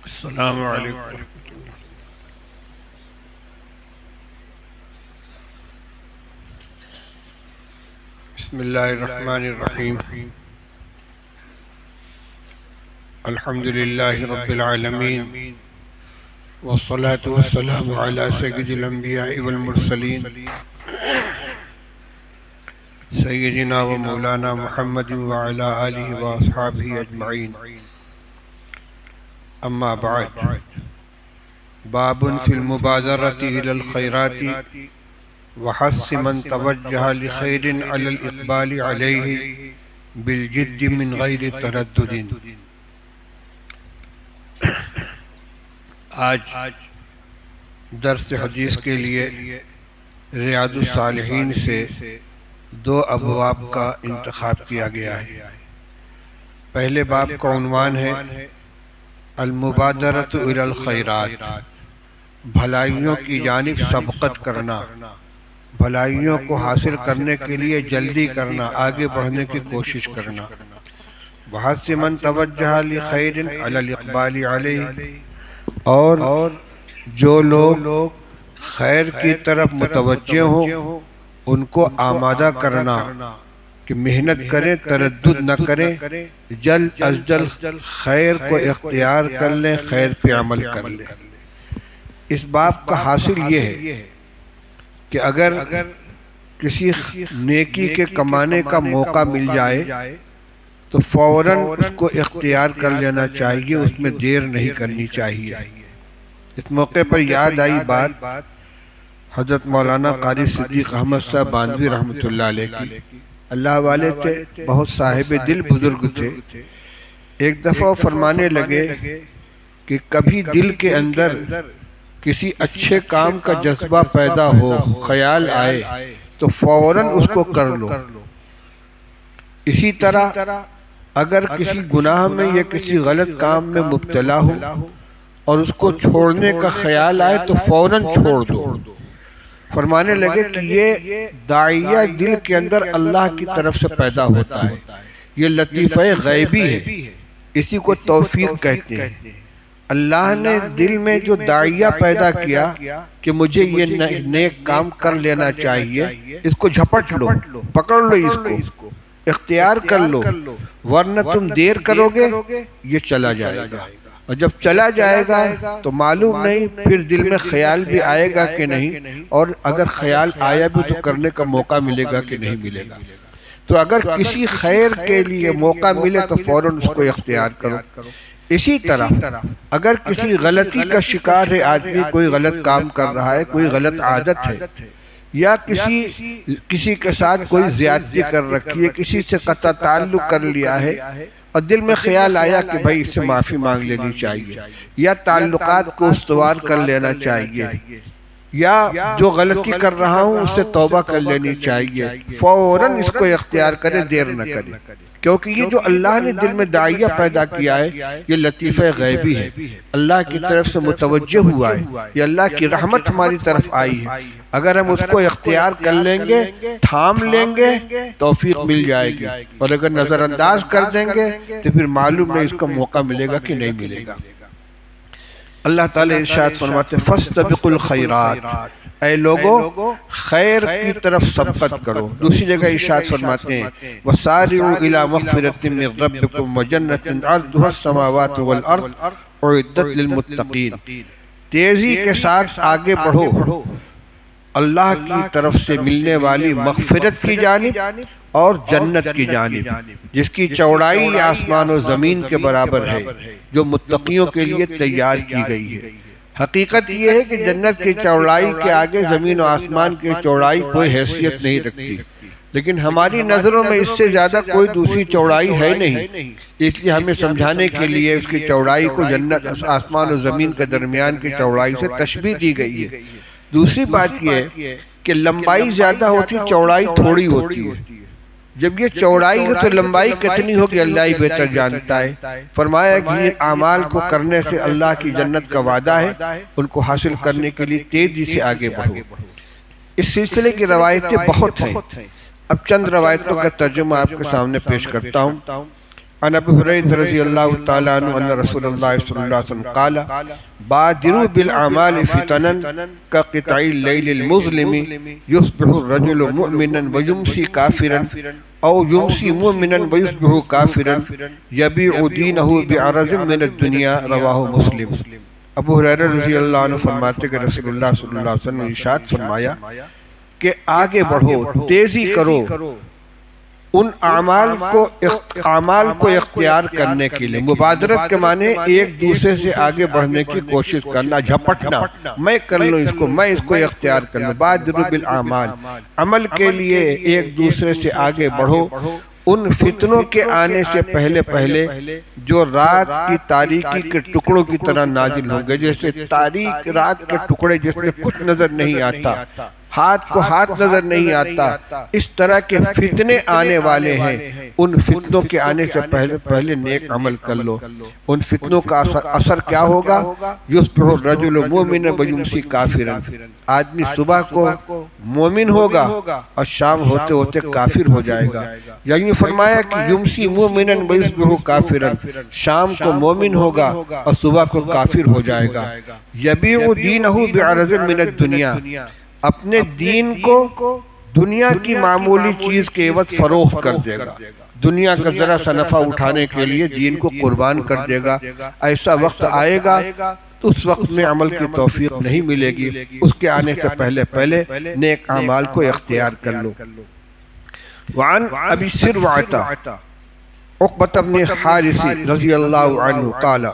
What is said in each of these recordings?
السلام علیکم۔ بسم اللہ الرحمن الرحیم۔ الحمد للہ رب العالمین، والصلاة والسلام علی سید الانبیاء والمرسلین، سیدنا و مولانا محمد وعلی آلہ واصحابہ اجمعین۔ اما بعد، باب فی المبادرۃ الی الخیرات وحث من توجہ لخیر علی الاقبال علیہ بالجد من غیر تردد۔ آج درس حدیث کے لیے ریاض الصالحین سے دو ابواب کا انتخاب کیا گیا ہے۔ پہلے باب کا عنوان ہے المبادرۃ الی الخیرات، بھلائیوں کی جانب سبقت کرنا، بھلائیوں کو حاصل کرنے کے لیے جلدی کرنا، آگے بڑھنے کی کوشش کرنا۔ وحث من توجہ لخیر علی الاقبال علیہ، اور جو لوگ خیر کی طرف متوجہ ہوں ان کو آمادہ کرنا کہ محنت کریں، تردد نہ کریں، جلد از جلد خیر کو اختیار کر لیں، خیر پہ عمل کر لیں۔ اس باب کا حاصل یہ ہے کہ اگر کسی نیکی کے کمانے کا موقع مل جائے تو فوراً اس کو اختیار کر لینا چاہیے، اس میں دیر نہیں کرنی چاہیے۔ اس موقع پر یاد آئی بات حضرت مولانا قاری صدیق احمد صاحب باندھوی رحمۃ اللہ علیہ کی۔ اللہ والے تھے، بہت صاحب دل بزرگ تھے۔ ایک دفعہ فرمانے لگے کہ کبھی دل کے اندر کسی اچھے کام کا جذبہ پیدا ہو، خیال آئے تو فوراً اس کو کر لو۔ اسی طرح اگر کسی گناہ میں یا کسی غلط کام میں مبتلا ہو اور اس کو چھوڑنے کا خیال آئے تو فوراً چھوڑ دو۔ فرمانے لگے کہ یہ داعیہ دل کے اندر اللہ کی طرف سے پیدا ہوتا ہے، یہ لطیفہ غیبی ہے، اسی کو توفیق کہتے ہیں۔ اللہ نے دل میں جو داعیہ پیدا کیا کہ مجھے یہ نیک کام کر لینا چاہیے، اس کو جھپٹ لو، پکڑ لو، اس کو اختیار کر لو، ورنہ تم دیر کرو گے یہ چلا جائے گا، اور جب چلا جائے گا تو معلوم نہیں پھر دل میں خیال بھی آئے گا کہ نہیں، اور اگر خیال آیا بھی تو کرنے کا موقع ملے گا کہ نہیں ملے گا۔ تو اگر کسی خیر کے لیے موقع ملے تو فوراً اس کو اختیار کرو۔ اسی طرح اگر کسی غلطی کا شکار ہے آدمی، کوئی غلط کام کر رہا ہے، کوئی غلط عادت ہے، یا کسی کے ساتھ کوئی زیادتی کر رکھی ہے، کسی سے قطع تعلق کر لیا ہے اور دل میں خیال آیا کہ بھائی اس سے معافی مانگ لینی چاہیے، یا تعلقات کو استوار کر لینا چاہیے، یا جو غلطی کر رہا ہوں اس سے توبہ کر لینی چاہیے، فوراً اس کو اختیار کرے، دیر نہ کرے، کیونکہ یہ جو اللہ نے دل میں داعیہ پیدا کیا ہے یہ لطیفہ غیبی ہے، اللہ کی طرف سے متوجہ ہوا ہے، یہ اللہ کی رحمت ہماری طرف آئی ہے۔ اگر ہم اس کو اختیار کر لیں گے، تھام لیں گے، توفیق مل جائے گی، اور اگر نظر انداز کر دیں گے تو پھر معلوم نہیں اس کا موقع ملے گا کہ نہیں ملے گا۔ اللہ تعالیٰ ارشاد فرماتے ہیں فاستبقوا الخیرات، اے لوگو خیر کی طرف سبقت کرو۔ دوسری جگہ ارشاد فرماتے ہیں وَسَارِعُوا إِلَى مَغْفِرَةٍ مِّن رَبِّكُمْ وَجَنَّةٍ عَرْضُهَا السَّمَاوَاتُ وَالْأَرْضُ أُعِدَّتْ لِلْمُتَّقِينَ، تیزی کے ساتھ آگے بڑھو اللہ کی طرف سے ملنے والی مغفرت کی جانب اور جنت کی جانب، جس کی چوڑائی آسمان و زمین کے برابر ہے، جو متقیوں کے لیے تیار کی گئی ہے۔ حقیقت یہ ہے کہ جنت کی چوڑائی کے آگے زمین و آسمان کی چوڑائی کوئی حیثیت نہیں رکھتی، لیکن ہماری نظروں میں اس سے زیادہ کوئی دوسری چوڑائی ہے نہیں، اس لیے ہمیں سمجھانے کے لیے اس کی چوڑائی کو جنت آسمان و زمین کے درمیان کی چوڑائی سے تشبیہ دی گئی ہے۔ دوسری بات یہ ہے کہ لمبائی زیادہ ہوتی، چوڑائی تھوڑی ہوتی ہے۔ جب یہ چوڑائی ہے تو لمبائی کتنی ہوگی اللہ ہی بہتر جانتا ہے۔ فرمایا کہ یہ اعمال کو کرنے سے اللہ کی جنت کا وعدہ ہے، ان کو حاصل کرنے کے لیے تیزی سے آگے بڑھو۔ اس سلسلے کی روایتیں بہت ہیں، اب چند روایتوں کا ترجمہ آپ کے سامنے پیش کرتا ہوں۔ عن ابی ہریرہ رضی اللہ تعالی عنہ ان رسول اللہ صلی اللہ علیہ وسلم قال بادروا بالاعمال فتنا كقطع الليل المظلم يصبح الرجل مؤمنا ويمسي كافرا او يمسي مؤمنا ويصبح كافرا يبيع دينه بعرض من الدنيا رواه مسلم۔ ابو ہریرہ رضی اللہ عنہ فرماتے کہ رسول اللہ صلی اللہ علیہ وسلم نے ارشاد فرمایا کہ آگے بڑھو، تیزی کرو ان اعمال کو اختیار کرنے کے لیے۔ مبادرت کے معنی ایک دوسرے سے آگے بڑھنے کی کوشش کرنا، جھپٹنا، میں کر لوں اس کو اختیار کر لوں۔ بادروا بالاعمال، عمل کے لیے ایک دوسرے سے آگے بڑھو ان فتنوں کے آنے سے پہلے جو رات کی تاریکی کے ٹکڑوں کی طرح نازل ہوں گے، جیسے تاریک رات کے ٹکڑے جس میں کچھ نظر نہیں آتا، ہاتھ کو ہاتھ نظر نہیں آتا، اس طرح کے فتنے آنے والے ہیں۔ ان فتنوں کے آنے سے پہلے نیک عمل کر لو۔ ان فتنوں کا اثر کیا ہوگا؟ یصبح الرجل مؤمنا ویمسی کافرا، آدمی صبح کو مومن ہوگا اور شام ہوتے ہوتے کافر ہو جائے گا۔ یعنی فرمایا کہ یمسی مؤمنا ویصبح کافرا، شام کو مومن ہوگا اور صبح کو کافر ہو جائے گا۔ یبیع دینہ بعرض من الدنیا، اپنے دین کو دنیا کی معمولی چیز کے عوض فروخت کر دے گا، دنیا کا ذرا سا نفع اٹھانے کے لیے دین کو قربان کر دے گا۔ ایسا وقت آئے گا تو اس وقت میں عمل کی توفیق نہیں ملے گی، اس کے آنے سے پہلے نیک اعمال کو اختیار کر لو۔ وعن ابی سروعۃ عقبۃ بن حارث رضی اللہ عنہ قال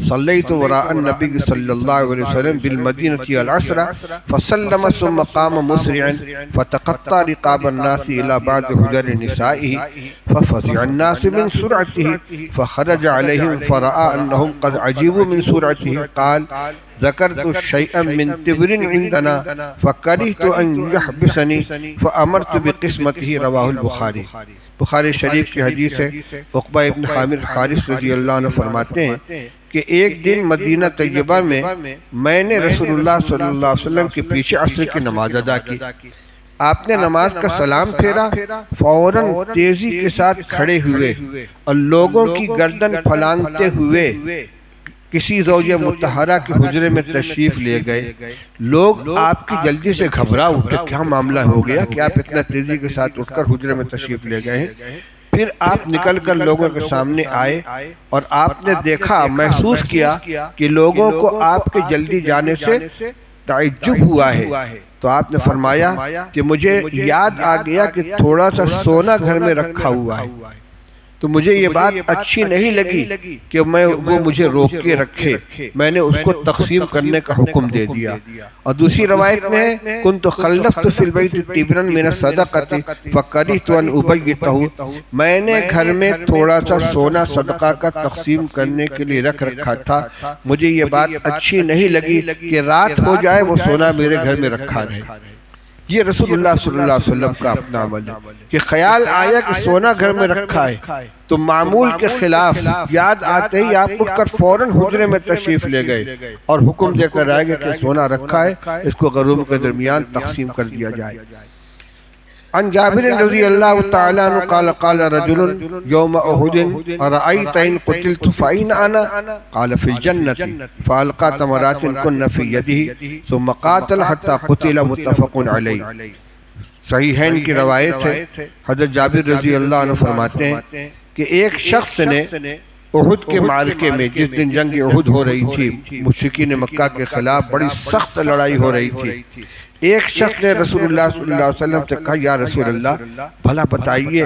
صلیت وراء النبی صلی اللہ علیہ وسلم بالمدینۃ العصر فسلم ثم قام مسرعا فتقطع رقاب الناس الى بعض حجر نسائه ففزع الناس من سرعته فخرج عليهم فرأى انهم قد عجبوا من سرعته قال ذکرت شیئا من تبر عندنا فکرہت ان یحبسنی فامرت بقسمتہ رواہ البخاری۔ بخاری شریف کی حدیث ہے، عقبہ ابن عامر حارث رضی اللہ عنہ فرماتے ہیں کہ ایک دن مدینہ طیبہ میں نے رسول اللہ صلی اللہ علیہ وسلم کے پیچھے عصر کی نماز ادا کی۔ آپ نے نماز کا سلام پھیرا، فوراً تیزی کے ساتھ کھڑے ہوئے اور لوگوں کی گردن پھلانگتے ہوئے کسی زوجہ مطہرہ کے حجرے میں تشریف لے گئے۔ لوگ آپ کی جلدی سے گھبرا اٹھے، کیا معاملہ ہو گیا کہ آپ اتنا تیزی کے ساتھ اٹھ کر حجرے میں تشریف لے گئے ہیں؟ پھر آپ نکل کر لوگوں کے سامنے آئے اور آپ نے دیکھا، محسوس کیا کہ لوگوں کو آپ کے جلدی جانے سے تعجب ہوا ہے۔ تو آپ نے فرمایا کہ مجھے یاد آ گیا کہ تھوڑا سا سونا گھر میں رکھا ہوا ہے، تو مجھے یہ بات اچھی نہیں لگی کہ وہ مجھے روک کے رکھے، میں نے اس کو تقسیم کرنے کا حکم دے دیا۔ اور دوسری روایت میں کنت خلفت فی البیت تبرا من الصدقۃ فکرہت ان ابیتہ، میں نے گھر میں تھوڑا سا سونا صدقہ کا تقسیم کرنے کے لیے رکھ رکھا تھا، مجھے یہ بات اچھی نہیں لگی کہ رات ہو جائے وہ سونا میرے گھر میں رکھا رہے۔ یہ رسول اللہ صلی اللہ علیہ وسلم کا اپنا عمل ہے کہ خیال آیا کہ سونا گھر میں رکھا ہے تو معمول کے خلاف یاد آتے ہی آپ اٹھ کر فوراً حجرے میں تشریف لے گئے اور حکم دے کر آئے گا کہ سونا رکھا ہے، اس کو غروب کے درمیان تقسیم کر دیا جائے۔ عن جابر رضی اللہ تعالی عنہ قال قال رجل یوم احد ارأیت ان قتلت فأین انا قال فی الجنۃ فالقى تمرات کن فی یدہ ثم قاتل حتی قتل متفق علیہ۔ صحیحین کی روایت ہے، حضرت جابر رضی اللہ عنہ فرماتے ہیں کہ ایک شخص نے احد کے معرکے میں، جس دن جنگ احد ہو رہی تھی، مشرکین مکہ کے خلاف بڑی سخت لڑائی ہو رہی تھی، ایک شخص نے رسول اللہ صلی اللہ علیہ وسلم سے کہا یا رسول اللہ بھلا بتائیے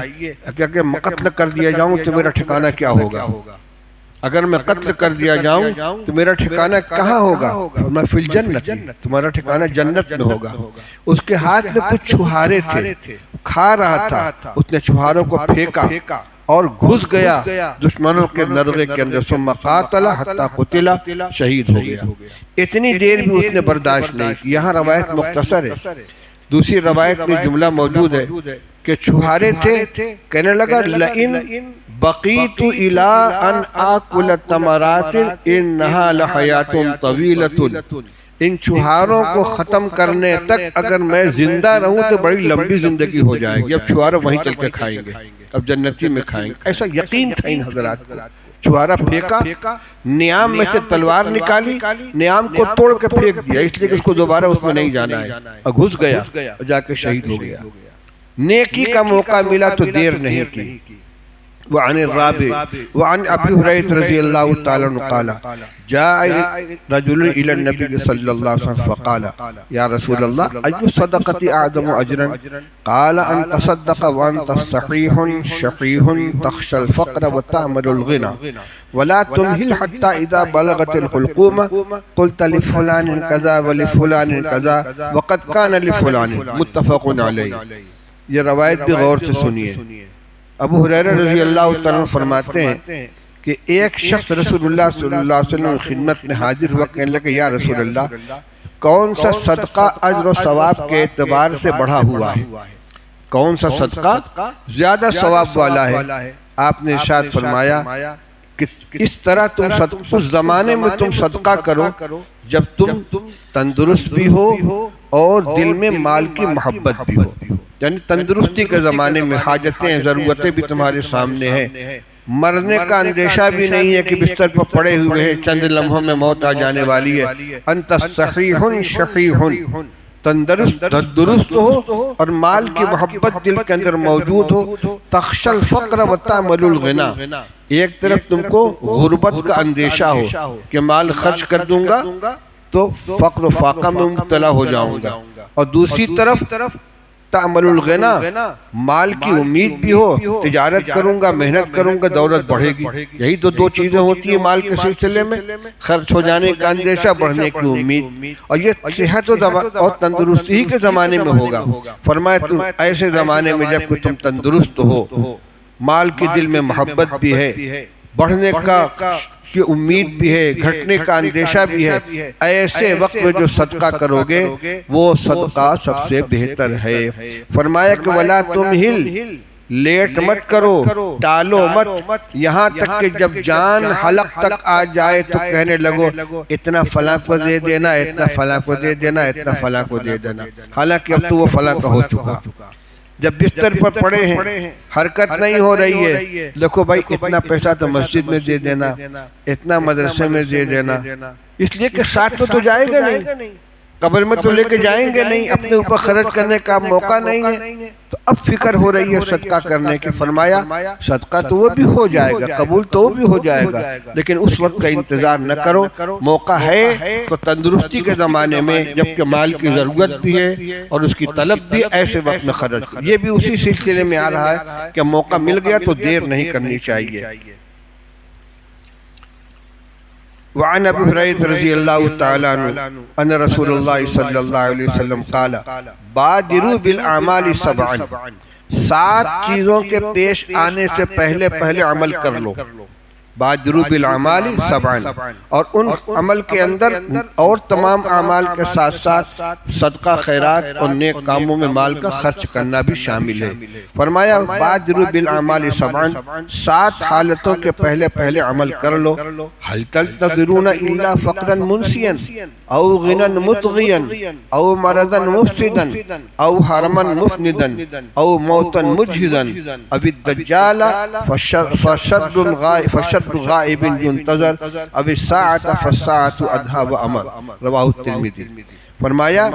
کہ میں قتل کر دیا جاؤں تو میرا ٹھکانہ کیا ہوگا؟ اگر میں قتل کر دیا جاؤں تو میرا ٹھکانہ کہاں ہوگا؟ فرمایا فی الجنت، تمہارا ٹھکانہ جنت میں ہوگا۔ اس کے ہاتھ میں کچھ چھہارے تھے، کھا رہا تھا، اس نے چھہاروں کو پھینکا اور گھس گیا دشمنوں کے نرغے کے اندر، ثم قاتل حتی قتل، شہید ہو گیا۔ اتنی دیر بھی اس نے برداشت نہیں کی۔ یہاں روایت مختصر ہے، دوسری روایت میں جملہ موجود ہے کہ چھہارے تھے، کہنے لگا لئن بقیت الی ان آکل تمرات انہا لحیات طویلۃ، ان چوہاروں کو ختم کرنے تک اگر میں زندہ رہوں تو بڑی لمبی زندگی ہو جائے گی. اب چوہارا وہیں چل کے کھائیں گے, اب جنتی میں کھائیں گے. ایسا یقین تھا ان حضرات کو. چوہارا پھینکا, نیام میں سے تلوار نکالی, نیام کو توڑ کے پھینک دیا, اس لیے کہ اس کو دوبارہ اس میں نہیں جانا ہے, اور گھس گیا اور جا کے شہید ہو گیا. نیکی کا موقع ملا تو دیر نہیں کی. وعن الرابع وعن ابی ہریرہ رضی اللہ تعالی عنہ قال جاء رجل الى النبي صلی اللہ علیہ وسلم فقال یا رسول اللہ ای الصدقۃ اعظم اجرا قال ان تصدق وانت صحیح شقیح تخشى الفقر وتأمل الغنى ولا تمهل حتى اذا بلغت الحلقوم قلت لفلان كذا ولفلان كذا وقد كان لفلان. متفق علیہ. یہ روایت بھی غور سے سنیے. ابو ہریرہ رضی اللہ تعالیٰ فرماتے ہیں کہ ایک شخص رسول اللہ صلی اللہ علیہ وسلم خدمت میں حاضر ہوا, کہنے لگا یا رسول اللہ کون سا صدقہ اجر و ثواب کے اعتبار سے بڑھا ہوا ہے, کون سا صدقہ زیادہ ثواب والا ہے؟ آپ نے ارشاد فرمایا کہ اس طرح تم اس زمانے میں تم صدقہ کرو جب تم تندرست بھی ہو اور دل میں مال کی محبت بھی ہو. یعنی تندرستی کے زمانے میں حاجتیں ضرورتیں بھی تمہارے سامنے ہیں, مرنے کا اندیشہ بھی نہیں ہے کہ بستر پر پڑے ہوئے ہیں, چند لمحوں میں موت آ جانے والی ہے. انت صحیح شقیح, تندرست ہو اور مال کی محبت دل کے اندر موجود ہو. تخشى الفقر وتأمل الغنى, ایک طرف تم کو غربت کا اندیشہ ہو کہ مال خرچ کر دوں گا تو فقر و فاقہ میں مبتلا ہو جاؤں گا, اور دوسری طرف تأمل الغنى مال کی امید بھی ہو, تجارت کروں گا, محنت کروں گا, دولت بڑھے گی. یہی تو دو چیزیں ہوتی ہیں مال کے سلسلے میں, خرچ ہو جانے کا اندیشہ, بڑھنے کی امید. اور یہ صحت اور تندرستی ہی کے زمانے میں ہوگا. فرمایا تم ایسے زمانے میں جب کہ تم تندرست ہو, مال کی دل میں محبت بھی ہے, بڑھنے کی امید بھی ہے, گھٹنے کا اندیشہ بھی ہے, ایسے وقت میں جو صدقہ کرو گے وہ صدقہ سب سے بہتر ہے. فرمایا کہ وَلَا تُمْهِلْ, لیٹ مت کرو, ٹالو مت, یہاں تک کہ جب جان حلق تک آ جائے تو کہنے لگو اتنا فلاں کو دے دینا, اتنا فلاں کو دے دینا, اتنا فلاں کو دے دینا, حالانکہ اب تو وہ فلاں کا ہو چکا. جب بستر پر پڑے ہیں, حرکت نہیں ہو رہی ہے, دیکھو بھائی اتنا پیسہ تو مسجد میں دے دینا, اتنا مدرسے میں دے دینا, اس لیے کہ ساتھ تو جائے گا نہیں, قبر میں تو لے کے جائیں گے نہیں, اپنے اوپر خرچ کرنے کا موقع نہیں ہے. تو اب فکر ہو رہی ہے صدقہ کرنے کی. فرمایا صدقہ تو وہ بھی ہو جائے گا, قبول تو وہ بھی ہو جائے گا, لیکن اس وقت کا انتظار نہ کرو. موقع ہے تو تندرستی کے زمانے میں جبکہ مال کی ضرورت بھی ہے اور اس کی طلب بھی, ایسے وقت میں خرچ کرو. یہ بھی اسی سلسلے میں آ رہا ہے کہ موقع مل گیا تو دیر نہیں کرنی چاہیے. وعن ابی ہریرہ رضی اللہ تعالی عنہ ان رسول اللہ صلی اللہ علیہ وسلم قال بادروا بالاعمال سبعا, 7 چیزوں کے پیش آنے سے پہلے پہلے عمل کر لو. بادروا بالاعمال سبعا, اور ان عمل کے اندر اور تمام اعمال کے ساتھ ساتھ صدقہ, خیرات اور نیک کاموں میں مال کا خرچ کرنا بھی شامل ہے. فرمایا بادروا بالاعمال سبعا, 7 حالتوں کے پہلے پہلے عمل کر لو. هل تنتظرون الا فقرا منسیا او غنى مطغیا او مرضا مفسدا او حرما مفندا او موتا مجهزا او الدجال فشر غائب ينتظر اب الساعة فالساعة ادھا و امر. رواہ الترمذی. فرمایا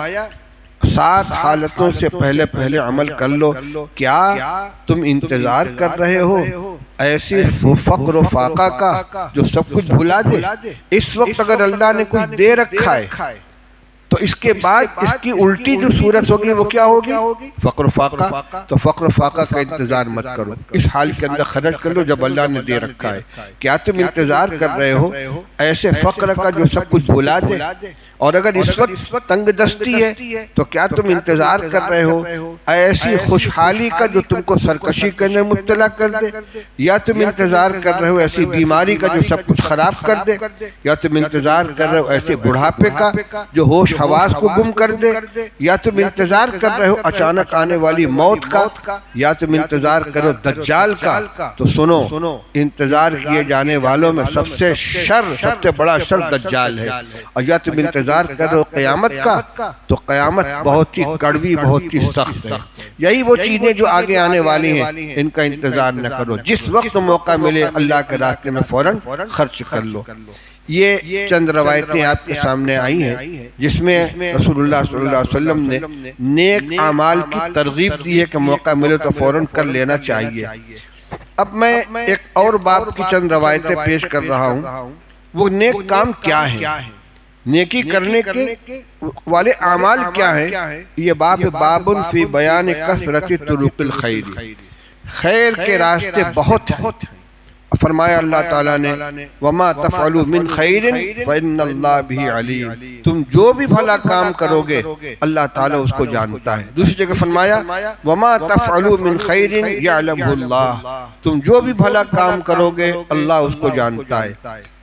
7 حالتوں سے پہلے پہلے عمل کر لو. کیا تم انتظار کر رہے ہو ایسے فقر و فاقہ کا جو سب کچھ بھلا دے؟ اس وقت اگر اللہ نے کچھ دے رکھا ہے تو اس کے بعد اس کی الٹی جو صورت ہوگی وہ کیا ہوگی؟ فقر و فاقہ. تو فقر و فاقہ کا انتظار مت کرو, اس حال کے اندر خرچ کر لو جب اللہ نے دے رکھا ہے. کیا تم انتظار کر رہے ہو ایسے فقر کا جو سب کچھ بھلا دے؟ اور اگر اس وقت تنگ دستی ہے تو کیا تم انتظار کر رہے ہو ایسی خوشحالی کا جو تم کو سرکشی کے اندر مبتلا کر دے؟ یا تم انتظار کر رہے ہو ایسی بیماری کا جو سب کچھ خراب کر دے؟ یا تم انتظار کر رہے ہو ایسے بڑھاپے کا جو ہوش حواس کو گم کر دے، یا تم انتظار کر رہے ہو اچانک آنے والی موت کا، یا تم انتظار کرو دجال کا، تو سنو انتظار کیے جانے والوں میں سب سے بڑا شر دجال ہے، اور یا تم انتظار کر رہے ہو قیامت کا، تو قیامت بہت ہی کڑوی، بہت ہی سخت ہے۔ یہی وہ چیزیں جو آگے آنے والی ہیں، ان کا انتظار نہ کرو، جس وقت موقع ملے اللہ کے راستے میں فوراً خرچ کر لو۔ یہ چند روایتیں آپ کے سامنے آئی ہیں جس میں رسول اللہ صلی اللہ علیہ وسلم نے نیک اعمال کی ترغیب دی ہے کہ موقع ملے تو فوراً کر لینا چاہیے۔ اب میں ایک اور باب کی چند روایتیں پیش کر رہا ہوں، وہ نیک کام کیا ہیں، نیکی کرنے کے والے اعمال کیا ہیں۔ یہ باب فی بیان کثرت طرق الخیر، خیر کے راستے بہت ہیں۔ فرمایا اللہ تعالیٰ نے وَمَا تَفْعَلُوا مِنْ خَيْرٍ فَإِنَّ اللَّهَ بِهِ عَلِيمٌ، تم جو بھی بھلا کام کرو گے اللہ تعالیٰ اس کو جانتا ہے۔ دوسری جگہ فرمایا وَمَا تَفْعَلُوا مِنْ خَيْرٍ يَعْلَمْهُ اللَّهُ، تم جو بھی بھلا کام کرو گے اللہ اس کو جانتا ہے۔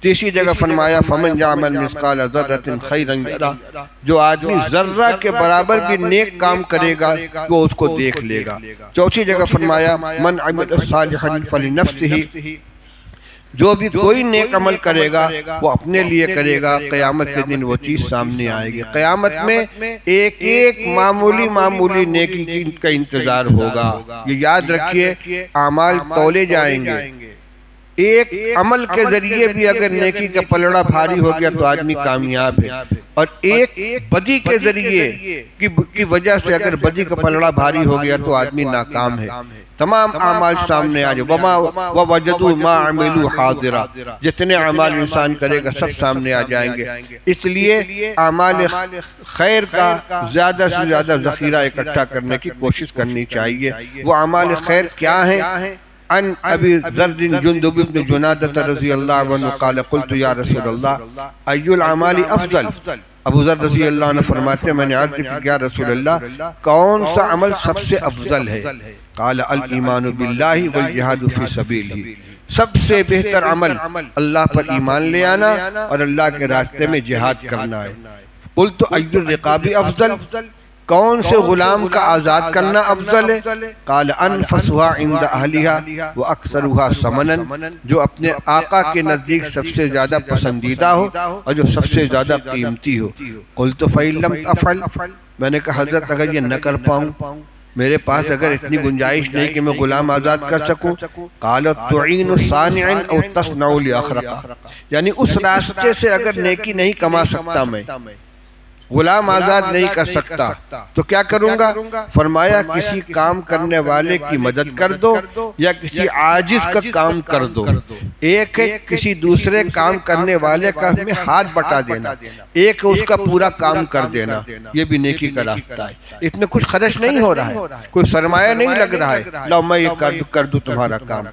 تیسری جگہ فرمایا فَمَنْ يَعْمَلْ مِثْقَالَ ذَرَّةٍ خَيْرًا يَرَهُ، جو آدمی ذرہ کے برابر بھی نیک کام کرے گا وہ اس کو دیکھ لے گا۔ چوتھی جگہ فرمایا مَنْ عَمِلَ صَالِحًا فَلِنَفْسِهِ، جو بھی کوئی نیک عمل کرے گا وہ اپنے لیے کرے گا، قیامت کے دن وہ چیز سامنے آئے گی۔ قیامت میں ایک ایک معمولی نیکی کا انتظار ہوگا۔ یہ یاد رکھیے اعمال تولے جائیں گے، ایک عمل کے ذریعے بھی اگر نیکی کا پلڑا بھاری ہو گیا تو آدمی کامیاب ہے، اور ایک بدی کے ذریعے کی وجہ سے اگر بدی کا پلڑا بھاری ہو گیا تو آدمی ناکام ہے۔ تمام اعمال سامنے آ جائے، وَوَجَدُوا مَا عَمِلُوا حَاضِرًا، جتنے اعمال انسان کرے گا سب سامنے آ جائیں گے۔ اس لیے اعمال خیر کا زیادہ سے زیادہ ذخیرہ اکٹھا کرنے کی کوشش کرنی چاہیے۔ وہ اعمال خیر کیا ہیں؟ عن ابی ذر جندب بن جنادہ رضی اللہ عنہ قال قلت یا رسول اللہ ای العمال افضل، ابو ذر رضی اللہ عنہ فرماتے ہیں میں نے عرض کی یا رسول اللہ کون سا عمل سب سے افضل ہے؟ قال الایمان باللہ والجہاد فی سبیلہ، سب سے بہتر عمل اللہ پر ایمان لے آنا اور اللہ کے راستے میں جہاد کرنا ہے۔ قلت ای الرقاب افضل، کون سے غلام کا آزاد کرنا افضل ہے؟ قال انفسها عند اہلها واکثرها ثمنا، جو اپنے آقا کے نزدیک سب سے زیادہ پسندیدہ ہو اور جو سب سے زیادہ قیمتی ہو۔ قلت فإن لم افعل، میں نے کہا حضرت اگر یہ نہ کر پاؤں، میرے پاس اگر اتنی گنجائش نہیں کہ میں غلام آزاد کر سکوں، قال تعین صانعا او تصنع لاخرقا، یعنی اس راستے سے اگر نیکی نہیں کما سکتا، میں غلام آزاد نہیں کر سکتا تو کیا کروں گا؟ فرمایا کسی کام کرنے والے کی مدد کر دو یا کسی عاجز کا کام کر دو۔ ایک ہے کسی دوسرے کام کرنے والے کا میں ہاتھ بٹا دینا، ایک اس کا پورا کام کر دینا، یہ بھی نیکی کا راستہ ہے۔ اس میں کچھ خرچ نہیں ہو رہا ہے، کوئی سرمایہ نہیں لگ رہا ہے، لو میں یہ کر دوں تمہارا کام۔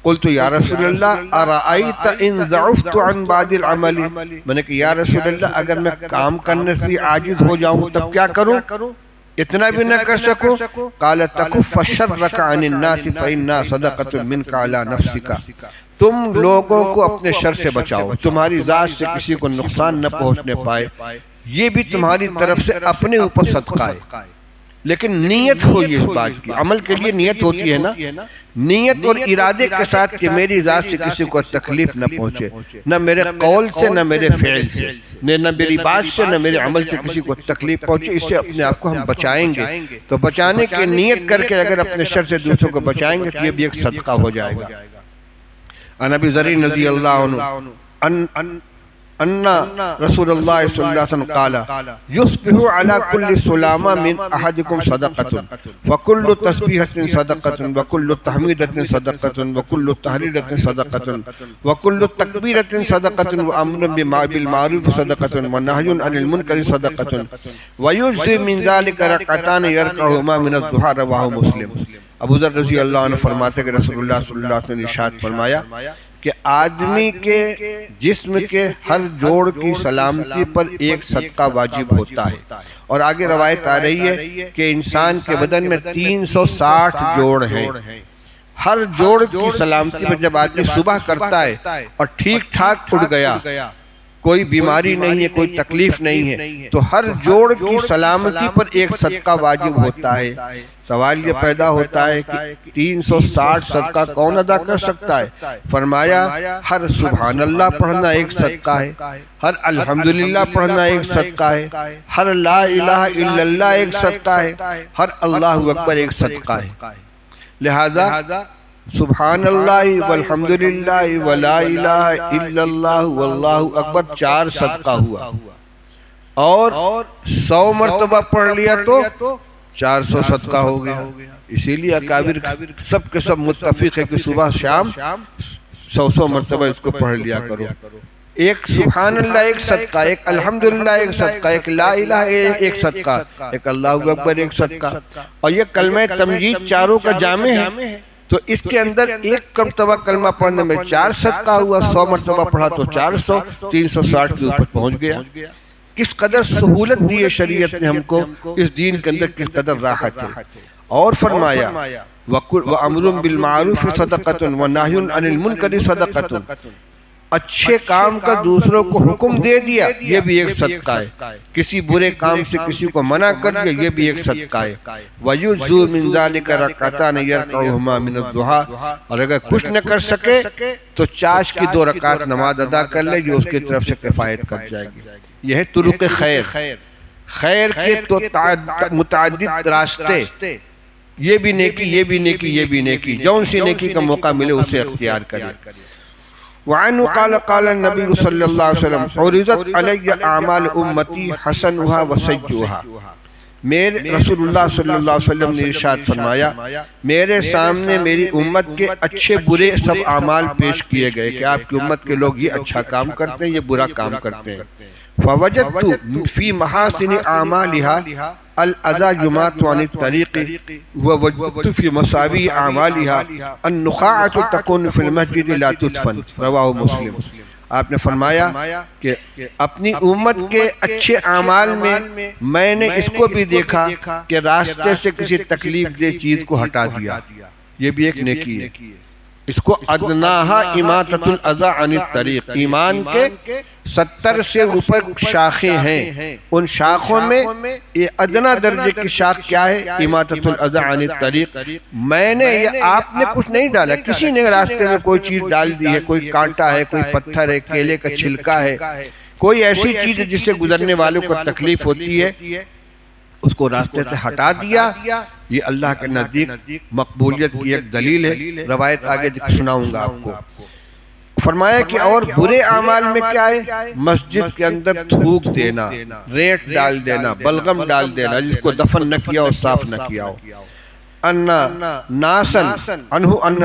قلت یا رسول اللہ ارائیت ان ضعفت عن بعد العمل، میں نے کہا یا رسول اللہ اگر میں کام کرنے سے عاجز ہو جاؤں تب کیا کروں؟ اتنا بھی نہ کر سکوں؟ قال تکف شرک عن الناس فإنها صدقۃ منک علی نفسک، تم لوگوں کو اپنے شر سے بچاؤ، تمہاری ذات سے کسی کو نقصان نہ پہنچنے پائے، یہ بھی تمہاری طرف سے اپنے اوپر صدقہ ہے۔ لیکن نیت ہوئی اس بات کی، عمل کے لیے نیت ہوتی ہے نا، نیت اور ارادے کے ساتھ کہ میری ذات سے کسی کو تکلیف نہ پہنچے، نہ میرے قول سے نہ میرے فعل سے، نہ میری بات سے نہ میرے عمل سے کسی کو تکلیف پہنچے، اس سے اپنے آپ کو ہم بچائیں گے۔ تو بچانے کی نیت کر کے اگر اپنے شر سے دوسروں کو بچائیں گے تو یہ بھی ایک صدقہ ہو جائے گا۔ عن ابی ذر رضی اللہ عنہ ان رسول اللہ صلی اللہ علیہ وسلم قال یصبح علی کل سلامہ من احدکم صدقۃ فکل تسبیحۃ صدقۃ وکل تحمیدۃ صدقۃ وکل تحلیلۃ صدقۃ وکل تکبیرۃ صدقۃ وامر بالمعروف صدقۃ ونہی عن المنکر صدقۃ ویجزی من ذلک رکعتان یرکعہما من الضحیٰ، رواہ مسلم۔ ابو ذر رضی اللہ عنہ فرماتے کہ رسول اللہ صلی اللہ علیہ وسلم نے ارشاد فرمایا کہ آدمی کے جسم کے ہر جوڑ کی سلامتی پر ایک صدقہ واجب ہوتا ہے، اور آگے روایت آ رہی ہے کہ انسان کے بدن میں 360 جوڑ ہیں، ہر جوڑ کی سلامتی پر جب آدمی صبح کرتا ہے اور ٹھیک ٹھاک اٹھ گیا کوئی بیماری نہیں ہے، کوئی تکلیف نہیں ہے، تو ہر جوڑ کی سلامتی پر ایک صدقہ واجب ہوتا ہے۔ سوال یہ پیدا ہوتا ہے کہ 360 صدقہ کون ادا کر سکتا ہے؟ فرمایا ہر سبحان اللہ پڑھنا ایک صدقہ ہے، ہر الحمدللہ پڑھنا ایک صدقہ ہے، ہر لا الہ الا اللہ ایک صدقہ ہے، ہر اللہ اکبر ایک صدقہ ہے۔ لہذا سبحان اللہ والحمدللہ ولا الہ الا اللہ واللہ اکبر 4 صدقہ ہوا، اور 100 مرتبہ پڑھ لیا تو 400 صدقہ ہو گیا۔ اسی لیے اکابر سب کے سب متفق ہے کہ صبح شام 100 مرتبہ اس کو پڑھ لیا کرو۔ ایک سبحان اللہ ایک صدقہ، ایک الحمدللہ ایک صدقہ، ایک لا الہ ایک صدقہ، ایک اللہ اکبر ایک صدقہ، اور یہ کلمہ تمجید چاروں کا جامع ہے۔ تو اس کے اندر ایک مرتبہ کلمہ پڑھنے میں 4 صدقہ ہوا، 100 مرتبہ پڑھا تو 400، 360 کے اوپر پہنچ گیا۔ کس قدر سہولت دی ہے شریعت نے ہم کو، اس دین کے اندر کس قدر راحت ہے۔ اور فرمایا وَأَمْرٌ بِالْمَعْرُوفِ صَدَقَةٌ وَنَهْيٌ عَنِ الْمُنْكَرِ صَدَقَةٌ، اچھے کام کا دوسروں کو حکم دے دیا یہ بھی ایک صدقہ ہے، کسی برے کام سے کسی کو منع کر دیا یہ بھی ایک صدقہ ہے۔ وَيُجْزُوا مِنْ ذَلِكَ رَكْعَتَانِ يَرْكَعُهُمَا مِنَ الضُّحَىٰ، اور اگر کچھ نہ کر سکے تو چاش کی 2 رکعت نماز ادا کر لے، جو اس کی طرف سے کفایت کر جائے گی۔ یہ ہے طرق خیر، خیر کے تو متعدد راستے، یہ بھی نیکی یہ بھی نیکی یہ بھی نیکی، جون سی نیکی کا موقع ملے اسے اختیار کرے۔ وعنہ قال قال النبی صلی اللہ علیہ وسلم عرضت علی اعمال امتی حسنها وسیئها، میرے رسول اللہ صلی اللہ علیہ وسلم نے ارشاد فرمایا میرے سامنے میری امت کے اچھے برے سب اعمال پیش کیے گئے کہ آپ کی امت کے لوگ یہ اچھا کام کرتے ہیں، یہ برا کام کرتے ہیں۔ فوجدت فی محاسن اعمالها الادھا جماعت عن الطریق ووجدت فی مساوی اعمالها النخاعۃ تکون فی المسجد لا تدفن، رواہ مسلم۔ آپ نے فرمایا کہ اپنی امت کے اچھے اعمال میں نے اس کو بھی دیکھا کہ راستے سے کسی تکلیف دہ چیز کو ہٹا دیا، یہ بھی ایک نیکی ہے۔ اس کو ادناہا اماطۃ الاذی عن الطریق، ایمان کے 70 سے اوپر شاخیں ہیں، ان شاخوں میں یہ ادنا درجے کی شاخ کیا ہے؟ اماطۃ الاذی عن الطریق۔ میں نے یا آپ نے کچھ نہیں ڈالا، کسی نے راستے میں کوئی چیز ڈال دی ہے، کوئی کانٹا ہے، کوئی پتھر ہے، کیلے کا چھلکا ہے، کوئی ایسی چیز ہے جس سے گزرنے والوں کو تکلیف ہوتی ہے، اس کو راستے سے ہٹا دیا، یہ اللہ کے نزدیک مقبولیت کی ایک دلیل ہے۔ روایت آگے سناؤں گا آپ کو۔ فرمایا کہ اور برے اعمال میں کیا ہے؟ مسجد کے اندر تھوک دینا، ریت ڈال دینا، بلغم ڈال دینا، جس کو دفن نہ کیا ہو، صاف نہ کیا ہو۔ انہ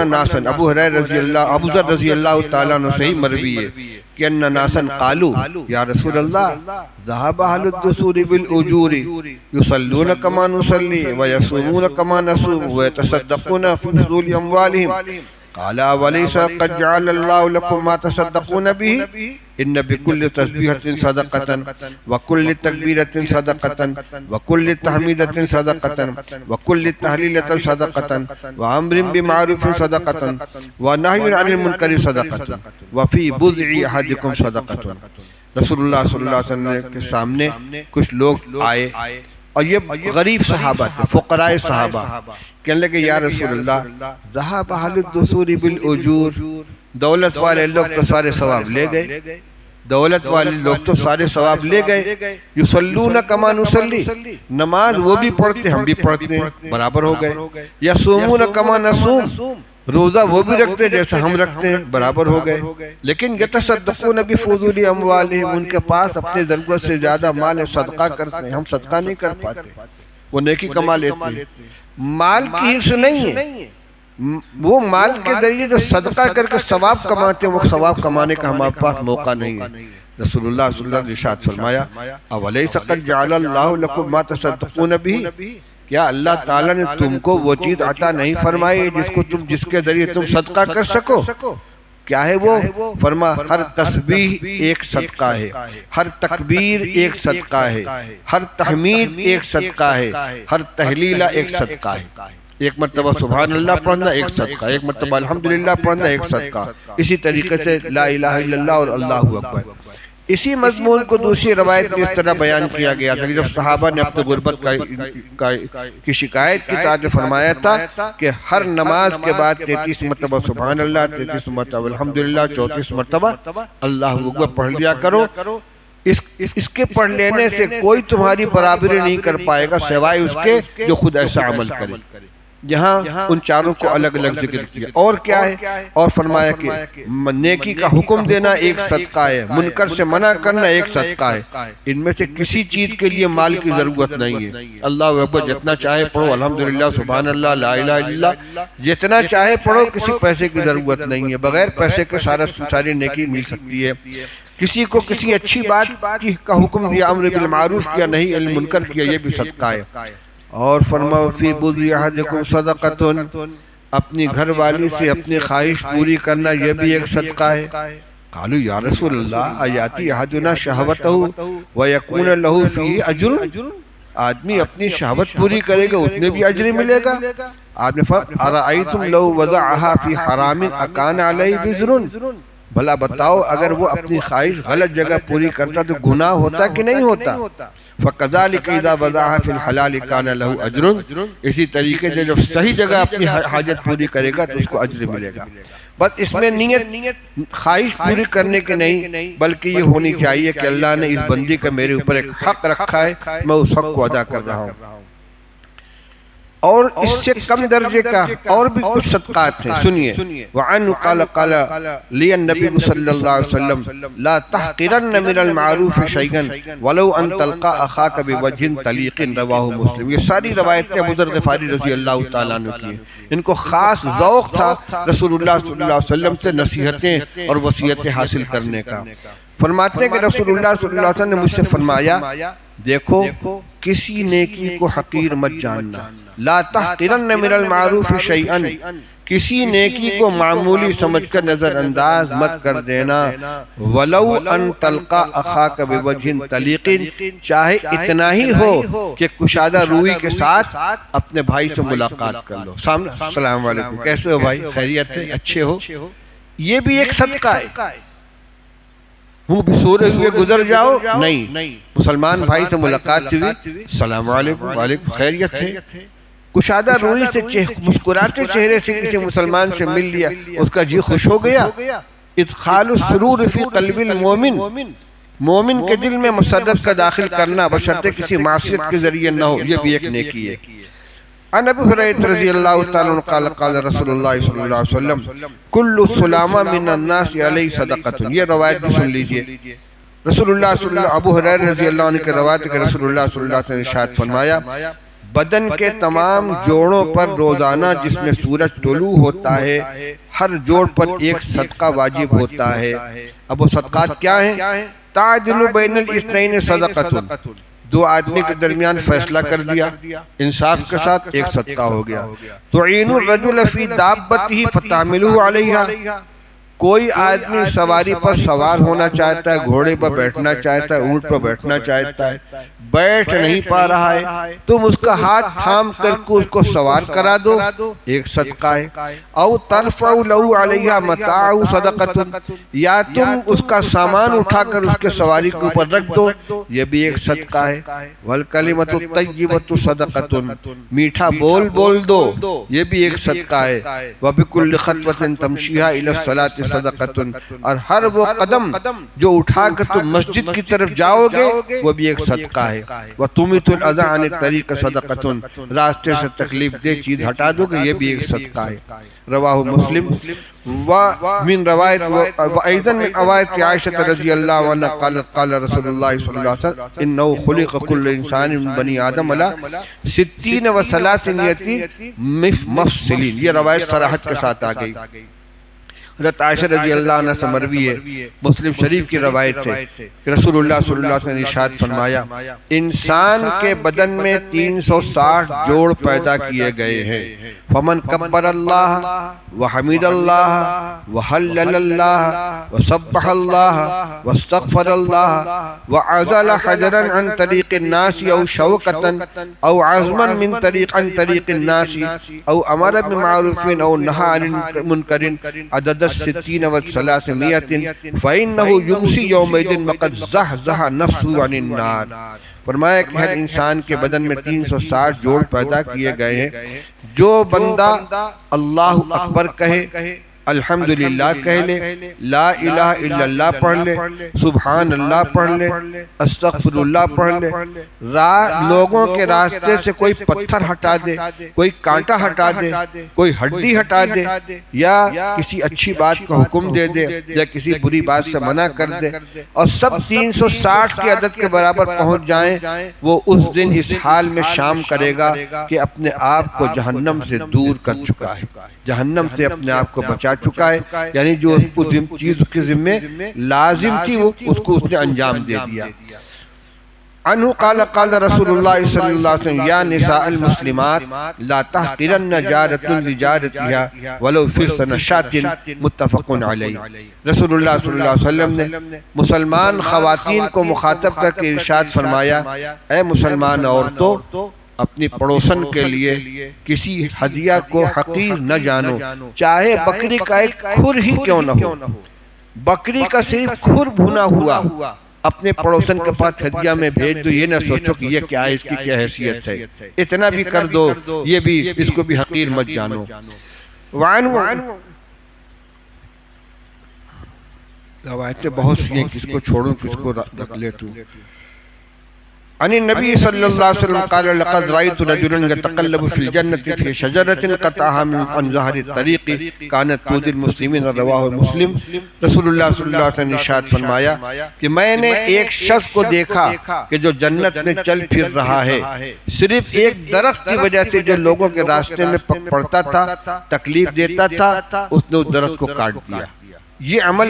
ناسن ابو ہریرہ ابو ذر رضی اللہ تعالیٰ عنہ صحیح مروی ہے کہ انہ ناسن قالو یا رسول اللہ ذہب اہل الدثور بالاجور یصلون کما نصلی ویصومون کما نصوم ویتصدقون فی فضول اموالہم، قال ولیس قد جعل اللہ لکم ما تصدقون به ان بكل تسبیحة صدقة وكل تکبیرة صدقة وكل تحمیدة صدقة وكل تحلیلة صدقة وامر بمعروف صدقة ونہی عن المنکر صدقة وفی بضع احدکم صدقة۔ رسول اللہ صلی اللہ علیہ وسلم کے سامنے کچھ لوگ آئے اور یہ غریب صحابہ تھے، فقراء صحابہ، کہنے لگے یا رسول اللہ ذہب اہل الدثور بالاجور، دولت والے لوگ تو سارے ثواب لے گئے، دولت والے لوگ تو سارے ثواب لے گئے، یصلون کما نصلی، نماز وہ بھی پڑھتے ہم بھی پڑھتے ہیں، برابر ہو گئے، یصومون کما نصوم، روزہ وہ بھی رکھتے جیسے ہم رکھتے ہیں، برابر ہو گئے، لیکن یتصدقون بفضول اموالہم، ان کے پاس اپنے ضرورت سے زیادہ مال ہے، صدقہ کرتے ہیں، ہم صدقہ نہیں کر پاتے، وہ نیکی کما لیتے ہیں۔ مال کی حرص نہیں ہے، وہ مال کے ذریعے جو صدقہ کر کے ثواب کماتے ہیں، وہ ثواب کمانے کا ہمارے پاس موقع نہیں ہے۔ رسول اللہ صلی اللہ علیہ وسلم نے ارشاد فرمایا اولیس قد جعل اللہ لکم ما تصدقون به، کیا اللہ تعالیٰ نے تم کو وہ چیز عطا نہیں فرمائی جس کے ذریعے تم صدقہ کر سکو؟ کیا ہے وہ؟ فرما ہر تسبیح ایک صدقہ ہے، ہر تکبیر ایک صدقہ ہے، ہر تحمید ایک صدقہ ہے، ہر تحلیلہ ایک صدقہ ہے۔ ایک مرتبہ سبحان اللہ پڑھنا ایک صدقہ، ایک مرتبہ الحمدللہ پڑھنا ایک صدقہ، اسی طریقے سے لا الہ الا اللہ اور اللہ اکبر، اسی مضمون کو دوسری روایت میں اس طرح بیان کیا گیا تھا کہ جب صحابہ نے اپنے غربت کی شکایت کی تو فرمایا تھا کہ ہر نماز کے بعد 33 مرتبہ سبحان اللہ، 33 مرتبہ الحمدللہ، 34 مرتبہ اللہ اکبر پڑھ لیا کرو۔ اس کے پڑھ لینے سے کوئی تمہاری برابری نہیں کر پائے گا سوائے اس کے جو خود ایسا عمل کرے۔ جہاں ان چاروں کو الگ الگ ذکر کیا، اور کیا ہے؟ اور فرمایا کہ نیکی کا حکم دینا ایک صدقہ ہے، منکر سے منع کرنا ایک صدقہ ہے۔ ان میں سے کسی چیز کے لیے مال کی ضرورت نہیں ہے۔ اللہ اکبر جتنا چاہے پڑھو، الحمدللہ، سبحان اللہ، لا الہ الا اللہ جتنا چاہے پڑھو، کسی پیسے کی ضرورت نہیں ہے۔ بغیر پیسے کے ساری نیکی مل سکتی ہے۔ کسی کو کسی اچھی بات کا حکم دیا، امر بالمعروف کیا، نہیں المنکر کیا، یہ بھی صدقہ ہے۔ اور فرماؤ فی بضع احدکم صدقۃ، اپنی گھر والی سے اپنی خواہش پوری کرنا یہ بھی ایک صدقہ ہے۔ قالوا یا رسول اللہ ایاتی احدنا شہوتہ ویکون لہ فیہ اجر، آدمی اپنی شہوت پوری کرے گا اس میں بھی اجر ملے گا۔ آپ نے فرمایا ارأیتم لو وضعها فی حرام اکان علیہ وزر، بھلا بتاؤ اگر وہ اپنی خواہش غلط جگہ پوری کرتا تو گناہ ہوتا کہ نہیں ہوتا؟ فَكَذَلِكَ إِذَا وَضَعَهَا فِي الْحَلَالِ كَانَ لَهُ أَجْرٌ، اسی طریقے سے جب صحیح جگہ اپنی حاجت پوری کرے گا تو اس کو اجر ملے گا۔ بس اس میں نیت خواہش پوری کرنے کے نہیں، بلکہ یہ ہونی چاہیے کہ اللہ نے اس بندی کا میرے اوپر ایک حق رکھا ہے، میں اس حق کو ادا کر رہا ہوں۔ اور اس سے کم درجے کا اور بھی کچھ صدقات ہیں، سنیے۔ وعنہ قال لی النبی صلی اللہ علیہ وسلم لا تحقرن من المعروف شیئا ولو ان تلقى اخاک بوجہ طلیق، رواہ مسلم۔ یہ ساری روایتیں ابو ذر غفاری رضی اللہ تعالیٰ عنہ کی ہیں۔ ان کو خاص ذوق تھا رسول اللہ صلی اللہ علیہ وسلم سے نصیحتیں اور وصیتیں حاصل کرنے کا۔ فرماتے ہیں کہ رسول اللہ صلی اللہ علیہ وسلم نے مجھ سے فرمایا، دیکھو کسی نیکی کو حقیر مت جاننا، لا تحقرن من المعروف شیئا، کسی نیکی کو معمولی سمجھ کر نظر انداز مت کر دینا، ولو ان تلقى اخاک بوجہ طلیق، چاہے اتنا ہی ہو کہ کشادہ روئی کے ساتھ اپنے بھائی سے ملاقات کر لو، سامنے السلام علیکم، کیسے ہو بھائی، خیریت ہے، اچھے ہو، یہ بھی ایک صدقہ ہے۔ منہ بسورے ہوئے گزر جاؤ نہیں، مسلمان بھائی سے ملاقات ہوئی، السلام علیکم، وعلیکم، خیریت ہے، کشادہ روئی سے مسکراتے چہرے سے کسی مسلمان سے مل لیا، اس کا جی خوش ہو گیا۔ ادخال السرور فی قلب المومن، مومن کے دل میں مسرت کا داخل کرنا بشرطے کسی معصیت کے ذریعے نہ ہو، یہ بھی ایک نیکی ہے۔ عن ابی ہریرہ رضی اللہ تعالیٰ عنہ قال قال رسول اللہ صلی اللہ علیہ وسلم کل سلامہ من الناس علیہ صدقۃ، یہ روایت بھی سن لیجئے۔ رسول اللہ صلی اللہ ابو ہریرہ رضی اللہ عنہ کے روایت کہ رسول اللہ صلی اللہ علیہ وسلم نے ارشاد فرمایا، بدن کے تمام جوڑوں پر روزانہ جس میں سورج طلوع ہوتا ہے ہر جوڑ پر ایک صدقہ واجب ہوتا ہے۔ اب وہ صدقات کیا ہیں؟ تعدل بین الاثنین صدقۃ، دو آدمی کے درمیان فیصلہ کر دیا، انصاف کے ساتھ ایک صدقہ ہو گیا۔ تعین الرجل فی دابتہ فتحملہ علیہا، کوئی آدمی سواری پر سوار ہونا چاہتا ہے، گھوڑے پر بیٹھنا چاہتا ہے، اونٹ پر بیٹھنا چاہتا ہے، بیٹھ نہیں پا رہا ہے، تم اس کا ہاتھ تھام کر کے اس کو سوار کرا دو، ایک صدقہ ہے۔ او ترفع لہ علیہ متاع صدقۃ، یا تم اس کا سامان اٹھا کر اس کے سواری کے اوپر رکھ دو، یہ بھی ایک صدقہ ہے۔ والکلمۃ الطیبۃ صدقۃ، میٹھا بول دو، یہ بھی ایک صدقہ ہے۔ وبکل خطوۃ تمشیھا الی الصلاۃ صدقۃ، اور ہر وہ قدم جو اٹھا کر تم مسجد کی طرف جاؤ گے وہ بھی ایک صدقہ ہے۔ وَتُمِتُ الْأَذَىٰ عَنِ الطَّرِيقِ صَدَقَةٌ، راستے سے تکلیف دہ چیز ہٹا دو کہ یہ بھی ایک صدقہ ہے۔ رواہ مسلم۔ ومن روایت وأيضا من روایت عائشہ رضی اللہ عنہ قالت قال رسول اللہ صلی اللہ علیہ وسلم انه خلق كل انسان من بنی آدم على 60 و300 مفصلین، یہ روایت صراحت کے ساتھ آ گئی۔ حضرت عائشہ رضی اللہ عنہ سے مروی ہے، مسلم شریف کی روایت ہے کہ رسول اللہ صلی اللہ علیہ وسلم نے ارشاد فرمایا، انسان کے بدن میں 360 جوڑ پیدا کیے گئے ہیں، فمن کبر اللہ وحمد اللہ وحلل اللہ وسبح اللہ واستغفر اللہ وعزل حجرا عن طریق الناس او شوکتا او عزما من طریق الناس او امر بمعروف او نہى عن منکر عدد 60 و 300 فإنه يمسي يومئذ وقد زحزح نفسه عن النار۔ فرمایا کہ ہر انسان کے بدن میں 360 جوڑ پیدا کیے گئے ہیں۔ جو بندہ اللہ اکبر کہے، الحمدللہ کہہ لے، لا الہ الا اللہ پڑھ لے، سبحان اللہ پڑھ لے، استغفر اللہ پڑھ لے، لوگوں کے راستے سے کوئی پتھر ہٹا دے، کوئی کانٹا ہٹا دے، کوئی ہڈی ہٹا دے، یا کسی اچھی بات کا حکم دے دے، یا کسی بری بات سے منع کر دے، اور سب 360 کے عدد کے برابر پہنچ جائیں، وہ اس دن اس حال میں شام کرے گا کہ اپنے آپ کو جہنم سے دور کر چکا ہے، جہنم سے اپنے آپ کو بچا چکا ہے، یعنی جو چیز کے ذمہ لازم تھی وہ اس کو اس نے انجام دے دیا۔ عنہ قال قال رسول اللہ صلی اللہ علیہ وسلم یا نساء المسلمات لا تحقرن جارۃ لجارتها ولو فرسن شاة، متفق علیہ۔ رسول اللہ صلی اللہ علیہ وسلم نے مسلمان خواتین کو مخاطب کر کے ارشاد فرمایا، اے مسلمان عورتوں، اپنی پڑوسن کے لیے کسی ہدیہ کو حقیر نہ جانو، چاہے بکری کا ایک کھر ہی کیوں نہ ہو، بکری کا صرف کھر بھنا ہوا اپنے پڑوسن کے پاس ہدیہ میں بھیج دو، یہ نہ سوچو کہ یہ کیا ہے، اس کی کیا حیثیت ہے، اتنا بھی کر دو، یہ بھی اس کو بھی حقیر مت جانو۔ روایتیں بہت سی ہیں، کس کو چھوڑوں کس کو رکھ لیتوں۔ عن النبی صلی اللہ علیہ وسلم قال لقد رأيت رجلا يتقلب في الجنة في شجرة قطعها من ظهر الطريق كانت تؤذي المسلمين، رواہ مسلم۔ رسول اللہ صلی اللہ علیہ وسلم نے ارشاد فرمایا کہ میں نے ایک شخص کو دیکھا کہ جو جنت میں چل پھر رہا ہے، صرف ایک درخت کی وجہ سے جو لوگوں کے راستے میں پڑتا تھا، تکلیف دیتا تھا، اس نے اس درخت کو کاٹ دیا۔ یہ عمل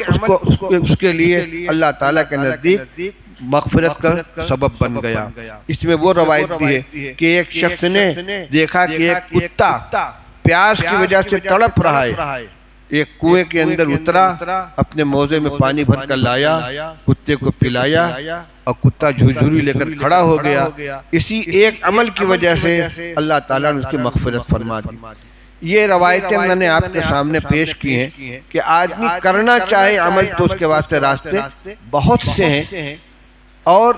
اس کے لیے اللہ تعالیٰ کے نزدیک مغفرت کا سبب بن گیا۔ اس میں وہ روایت بھی ہے کہ ایک شخص نے دیکھا کہ ایک کتا پیاس کی وجہ سے تڑپ رہا ہے، ایک کنویں کے اندر اترا، اپنے موزے میں پانی بھر کر لایا، کتے کو پلایا، اور کتا جھجھوری لے کر کھڑا ہو گیا۔ اسی ایک عمل کی وجہ سے اللہ تعالیٰ نے اس کی مغفرت فرما دی۔ یہ روایتیں میں نے آپ کے سامنے پیش کی ہیں کہ آدمی کرنا چاہے عمل تو اس کے واسطے راستے بہت سے ہیں، اور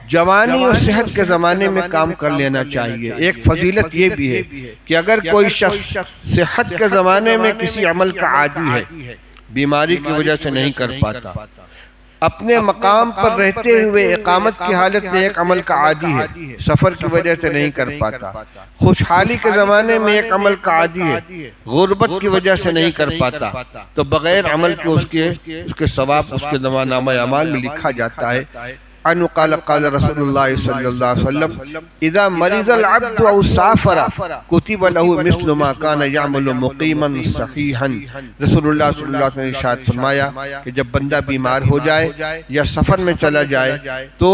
جوانی اور صحت کے زمانے میں کام کر لینا چاہیے۔ ایک فضیلت یہ بھی ہے کہ اگر کوئی شخص صحت کے زمانے میں کسی عمل کا عادی ہے، بیماری کی وجہ سے نہیں کر پاتا، اپنے مقام پر رہتے ہوئے اقامت کی حالت میں ایک عمل کا عادی ہے، سفر کی وجہ سے نہیں کر پاتا، خوشحالی کے زمانے میں ایک عمل کا عادی ہے، غربت کی وجہ سے نہیں کر پاتا، تو بغیر عمل کے اس کے ثواب اس کے نامہ اعمال میں لکھا جاتا ہے۔ عنہ قال قال رسول اللہ صلی اللہ علیہ وسلم اذا مرض العبد او سافر كتب له مثل ما كان يعمل مقيما صحيحا۔ رسول اللہ صلی اللہ علیہ وسلم نے ارشاد فرمایا کہ جب بندہ بیمار ہو جائے یا سفر میں چلا جائے تو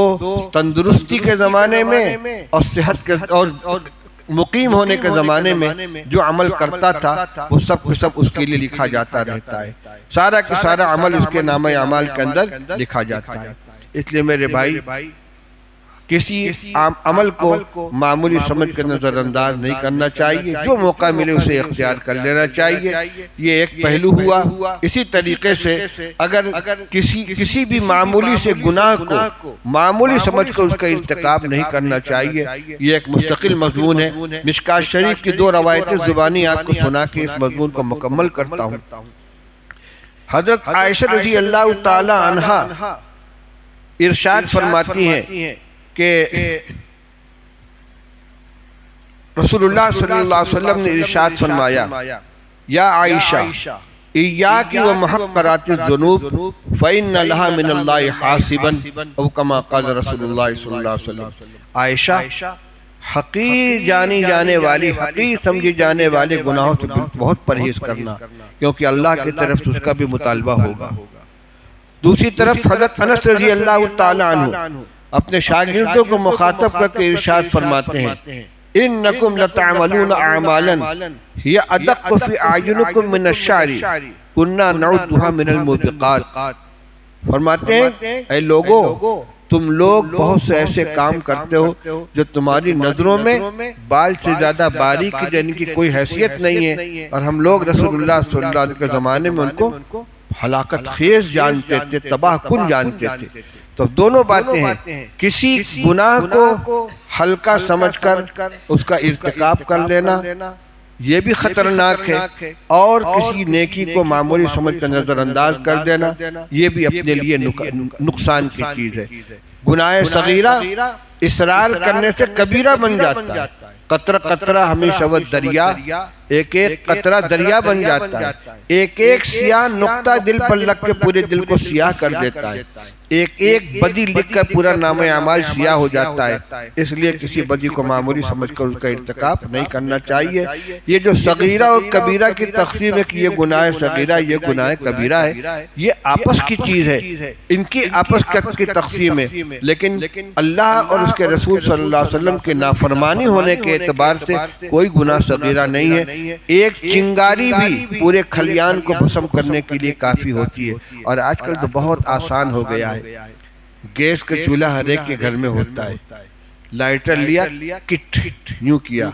تندرستی کے زمانے میں اور صحت کے اور مقیم ہونے کے زمانے میں جو عمل کرتا تھا وہ سب کے سب اس کے لیے لکھا جاتا رہتا ہے، سارا کا سارا عمل اس کے نامہ اعمال کے اندر لکھا جاتا ہے۔ اس لیے میرے بھائی کسی عمل کو معمولی سمجھ کر نظر انداز نہیں کرنا چاہیے، جو موقع ملے اسے اختیار کر لینا چاہیے، یہ ایک پہلو ہوا۔ اسی طریقے سے اگر کسی بھی معمولی سے گناہ کو معمولی سمجھ کر اس کا ارتکاب نہیں کرنا چاہیے، یہ ایک مستقل مضمون ہے۔ مشکوٰۃ شریف کی 2 روایتیں زبانی آپ کو سنا کے اس مضمون کو مکمل کرتا ہوں۔ حضرت عائشہ رضی اللہ تعالی عنہا ارشاد فرماتی ہیں کہ رسول اللہ صلی اللہ علیہ وسلم نے ارشاد فرمایا یا عائشہ ایاکی و محقرات الذنوب فإن لها من اللہ حاسبا، او کما قال رسول اللہ صلی اللہ علیہ وسلم۔ عائشہ، حقیر جانی جانے والی، حقیر سمجھی جانے والے گناہوں سے بہت پرہیز کرنا، کیونکہ اللہ کی طرف سے اس کا بھی مطالبہ ہوگا۔ دوسری طرف حضرت انس رضی اللہ تعالی عنہ اپنے شاگردوں کو مخاطب کر کے ارشاد فرماتے ہیں انکم لتعملون اعمالا ہی ادق فی اعینکم من الشعر کنا نعدها من الموبقات۔ فرماتے ہیں اے لوگو، تم لوگ بہت سے ایسے کام کرتے ہو جو تمہاری نظروں میں بال سے زیادہ باریک یعنی کہ کوئی حیثیت نہیں ہے، اور ہم لوگ رسول اللہ صلی اللہ علیہ وسلم کے زمانے میں ان کو ہلاکت خیز جانتے تھے، تباہ کن جانتے تھے۔ تو دونوں باتیں ہیں، کسی گناہ کو ہلکا سمجھ کر اس کا ارتکاب کر لینا یہ بھی خطرناک ہے، اور کسی نیکی کو معمولی سمجھ کر نظر انداز کر دینا یہ بھی اپنے لیے نقصان کی چیز ہے۔ گناہ صغیرہ اصرار کرنے سے کبیرہ بن جاتا ہے، قطرہ قطرہ ہمیشہ وہ دریا، ایک ایک قطرہ دریا بن جاتا ہے، ایک ایک سیاہ نقطہ دل پر لگ کے پورے دل کو سیاہ کر دیتا ہے، ایک ایک بدی لکھ کر پورا نام اعمال سیاہ ہو جاتا ہے۔ اس لیے کسی بدی کو معمولی سمجھ کر اس کا ارتکاب نہیں کرنا چاہیے۔ یہ جو صغیرہ اور کبیرہ کی تقسیم ہے کہ یہ گناہ صغیرہ یہ گناہ کبیرہ ہے، یہ آپس کی چیز ہے، ان کی آپس کی تقسیم ہے، لیکن اللہ اور اس کے رسول صلی اللہ علیہ وسلم کے نافرمانی ہونے کے اعتبار سے کوئی گناہ صغیرہ نہیں ہے۔ ایک چنگاری بھی پورے کھلیان کو بھسم کرنے کے لیے کافی ہوتی ہے، اور آج کل تو بہت آسان ہو گیا ہے، گیس کا چولہا ہر ایک کے گھر میں ہوتا ہے، لائٹر لیا کٹ یوں کیا،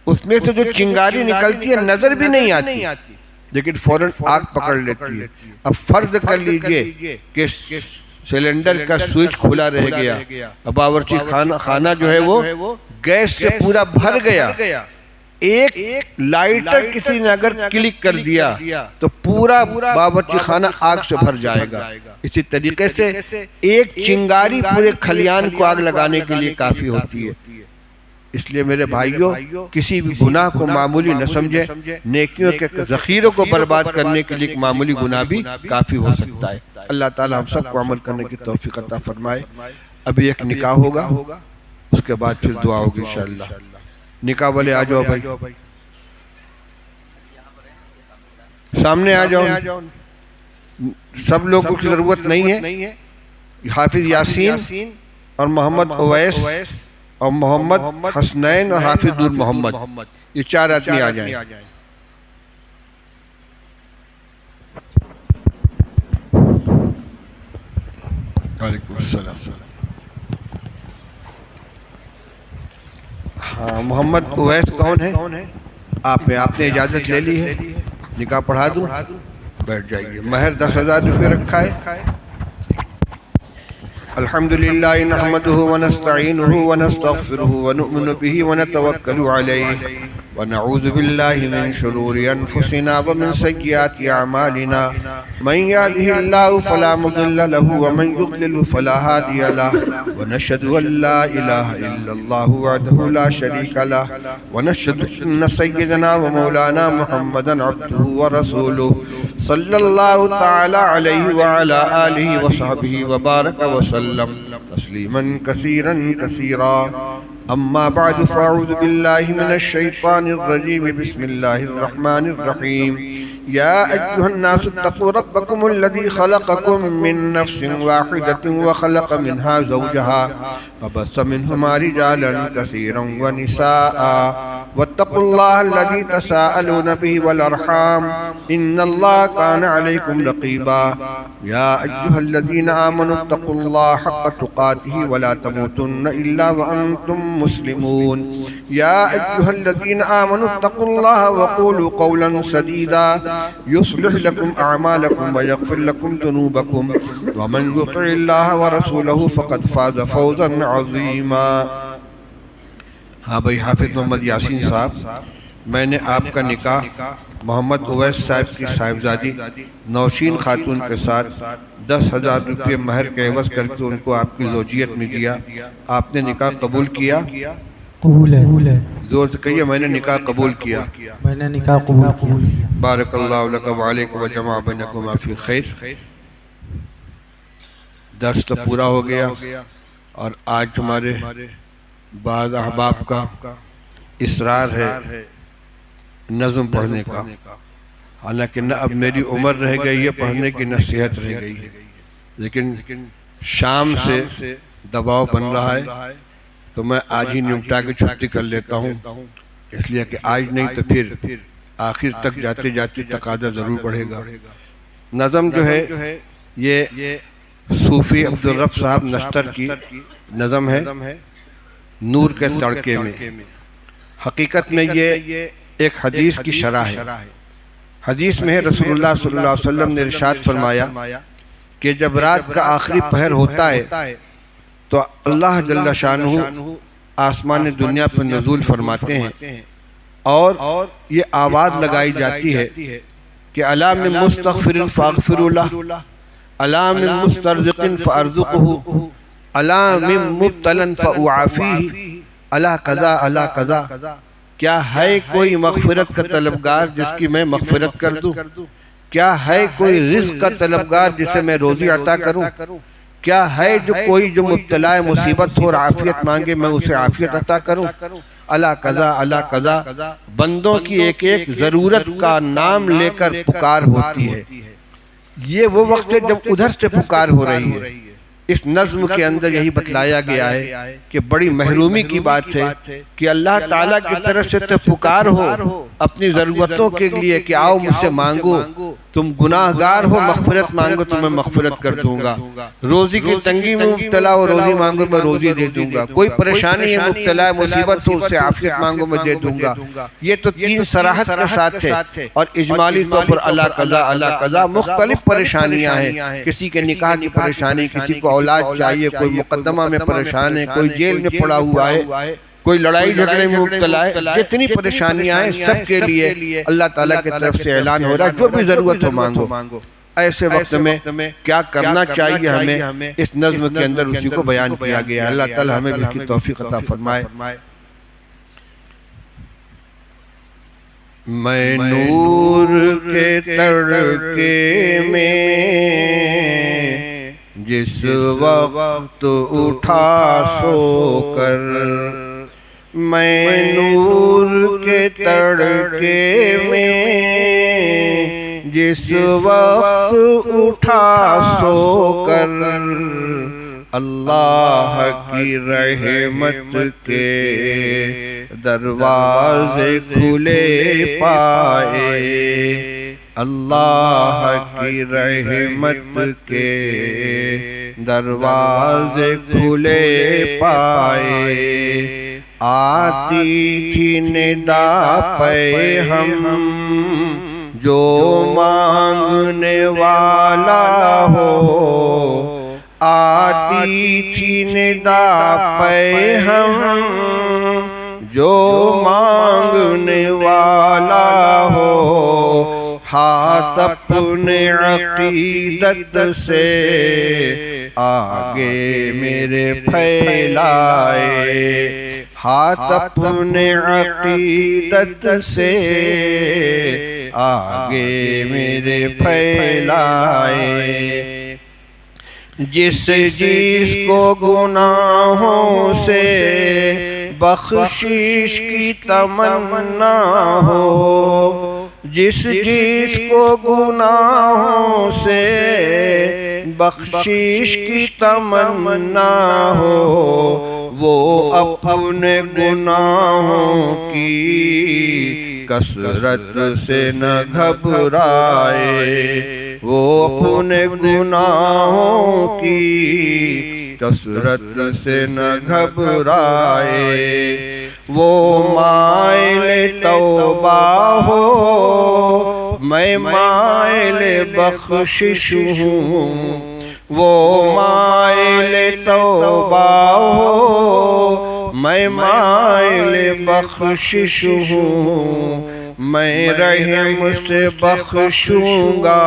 اس میں سے جو چنگاری نکلتی ہے نظر بھی نہیں آتی لیکن فوراً آگ پکڑ لیتی ہے۔ اب فرض کر لیجئے کہ سلنڈر کا سوئچ کھلا رہ گیا، اب باورچی خانہ جو ہے وہ گیس سے پورا بھر گیا، ایک لائٹر کسی نے اگر کلک کر دیا تو پورا باورچی خانہ آگ سے بھر جائے گا۔ اسی طریقے سے ایک چنگاری پورے کھلیان کو آگ لگانے کے لیے کافی ہوتی ہے۔ اس لیے میرے بھائیوں، کسی بھی گناہ کو معمولی نہ سمجھیں، نیکیوں کے ذخیروں کو برباد کرنے کے لیے ایک معمولی گناہ بھی کافی ہو سکتا ہے۔ اللہ تعالی ہم سب کو عمل کرنے کی توفیق عطا فرمائے۔ ابھی ایک نکاح ہوگا، اس کے بعد پھر دعا ہوگی انشاءاللہ۔ نکاح والے آ جاؤ بھائی، سامنے آ جاؤ، سب لوگوں کی ضرورت نہیں ہے۔ حافظ یاسین اور محمد اویس اور محمد حسنین اور حافظ نور محمد، یہ 4 آدمی آ جائیں۔ وعلیکم السلام۔ ہاں، محمد اویس کون ہے؟ آپ نے اجازت لے لی ہے، نکاح پڑھا دوں؟ بیٹھ جائیے۔ مہر 10,000 روپے رکھا ہے۔ الحمدللہ نحمده ونستعینه ونستغفره ونؤمن به ونتوکل علیہ ونعوذ باللہ من شرور انفسنا ومن سیئات اعمالنا من يهده الله فلا مضل له ومن يضلل فلا هادي له ونشهد ان لا اله الا الله وحده لا شريك له ونشهد ان سيدنا ومولانا محمدا عبده ورسوله صلی اللہ تعالی علیہ وعلا آلہ وصحبہ وبارک وسلم تسلیما کثیرا کثیرا۔ اما بعد فاعوذ باللہ من الشیطان الرجیم، بسم اللہ الرحمن الرحیم۔ یا ایھا الناس اتقوا ربکم الذی خلقکم من نفس واحدۃ وخلق منها زوجها وبث منہما رجالا کثیرا ونساء واتقوا اللہ الذی تساءلون به والارحام ان اللہ كان عليكم رقيبا۔ يا أيها الذين آمنوا اتقوا الله حق تقاته ولا تموتن إلا وأنتم مسلمون۔ يا أيها الذين آمنوا اتقوا الله وقولوا قولا سديدا يصلح لكم أعمالكم ويغفر لكم ذنوبكم ومن يطع الله ورسوله فقد فاز فوزا عظيما۔ ہاں بھائی، حافظ محمد یاسین صاحب، میں نے آپ کا نکاح محمد اویس صاحب کی صاحبزادی نوشین خاتون کے ساتھ 10,000 روپے مہر کے عوض کر کے ان کو آپ کی زوجیت میں دیا۔ آپ نے نکاح قبول کیا؟ قبول ہے۔ زور سے کہیے، میں نے نکاح قبول کیا۔ میں نے نکاح قبول کیا۔ بارک اللہ لک وعلیک وجمع بینکما فی خیر۔ درس تو پورا ہو گیا، اور آج ہمارے بعض احباب کا اصرار ہے نظم پڑھنے کا، حالانکہ نہ اب میری عمر رہ گئی ہے پڑھنے کی، نہ صحت رہ گئی ہے، لیکن شام سے دباؤ بن رہا ہے تو میں آج ہی نمٹا کے چھٹی کر لیتا ہوں، اس لیے کہ آج نہیں تو پھر آخر تک جاتے جاتے تقاضا ضرور بڑھے گا۔ نظم جو ہے یہ صوفی عبدالرب صاحب نشتر کی نظم ہے نور کے تڑکے میں۔ حقیقت میں یہ ایک حدیث کی شرح ہے۔ حدیث میں رسول اللہ صلی اللہ علیہ وسلم نے ارشاد فرمایا کہ جب رات کا آخری پہر ہوتا ہے تو اللہ جل شانہ آسمان دنیا پر نزول فرماتے ہیں اور یہ آواز لگائی جاتی ہے کہ الا من مستغفر فاغفر له، الا من مسترزق فارزقه، الا من مبتلا فاعافیہ، الا قضا الا قضا، کیا ہے کوئی مغفرت کا طلبگار جس کی میں مغفرت کر دوں؟ کیا ہے کوئی رزق کا طلبگار جسے میں روزی عطا کروں؟ کیا ہے جو مبتلا مصیبت ہو اور عافیت مانگے میں اسے عافیت عطا کروں؟ الا قضا الا قضا، بندوں کی ایک ایک ضرورت کا نام لے کر پکار ہوتی ہے۔ یہ وہ وقت ہے جب ادھر سے پکار ہو رہی ہے۔ اس نظم کے اندر یہی بتلایا گیا ہے کہ بڑی محرومی کی بات ہے کہ اللہ تعالیٰ کی طرف سے تو پکار ہو اپنی ضرورتوں کے لیے کہ آؤ مجھ سے مانگو، تم گناہ گار ہو مغفرت مانگو تو میں مغفرت کر دوں گا، روزی کی تنگی میں مبتلا ہو روزی مانگو میں روزی دے دوں گا، کوئی پریشانی ہے مبتلا ہے مصیبت ہو اس سے عافیت مانگو میں دے دوں گا۔ یہ تو تین صراحت کے ساتھ ہے اور اجمالی طور پر الا قضا الا قضا۔ مختلف پریشانیاں ہیں، کسی کے نکاح کی پریشانی، کسی کو اولاد چاہیے، کوئی مقدمہ میں پریشان ہے، کوئی جیل میں پڑا ہوا ہے، کوئی لڑائی جھگڑے میں مبتلا ہے، جتنی پریشانیاں ہیں سب کے لیے اللہ تعالیٰ کی طرف سے اعلان ہو رہا ہے جو بھی ضرورت ہو مانگو۔ ایسے وقت میں کیا کرنا چاہیے ہمیں، اس نظم کے اندر اسی کو بیان کیا گیا ہے۔ اللہ تعالیٰ ہمیں اس کی توفیق عطا فرمائے۔ میں نور کے تڑکے میں جس وقت اٹھا سو کر، میں نور کے تڑکے میں جس وقت اٹھا سو کر، اللہ کی رحمت کے دروازے کھلے پائے، اللہ کی رحمت کے دروازے کھلے پائے۔ آتی تھی ندا پہ ہم جو مانگنے والا ہو، آتی تھی ندا پہ ہم جو مانگنے والا ہو، ہاتھ اپنے عقیدت سے آگے میرے پھیلائے، ہاتھ اپنے عقیدت سے آگے میرے پھیلائے۔ جس کو گناہوں سے بخشش کی تمنا ہو، جس کو گناہوں سے بخشش کی تمنا ہو، وہ اپنے گناہوں کی کثرت سے نہ گھبرائے، وہ اپنے گناہوں کی کثرت سے نہ گھبرائے۔ وہ مائل توبہ ہو میں مائل بخشش ہوں، وہ مائل توبہ ہو میں مائل بخشش ہوں، میں رحم سے بخشوں گا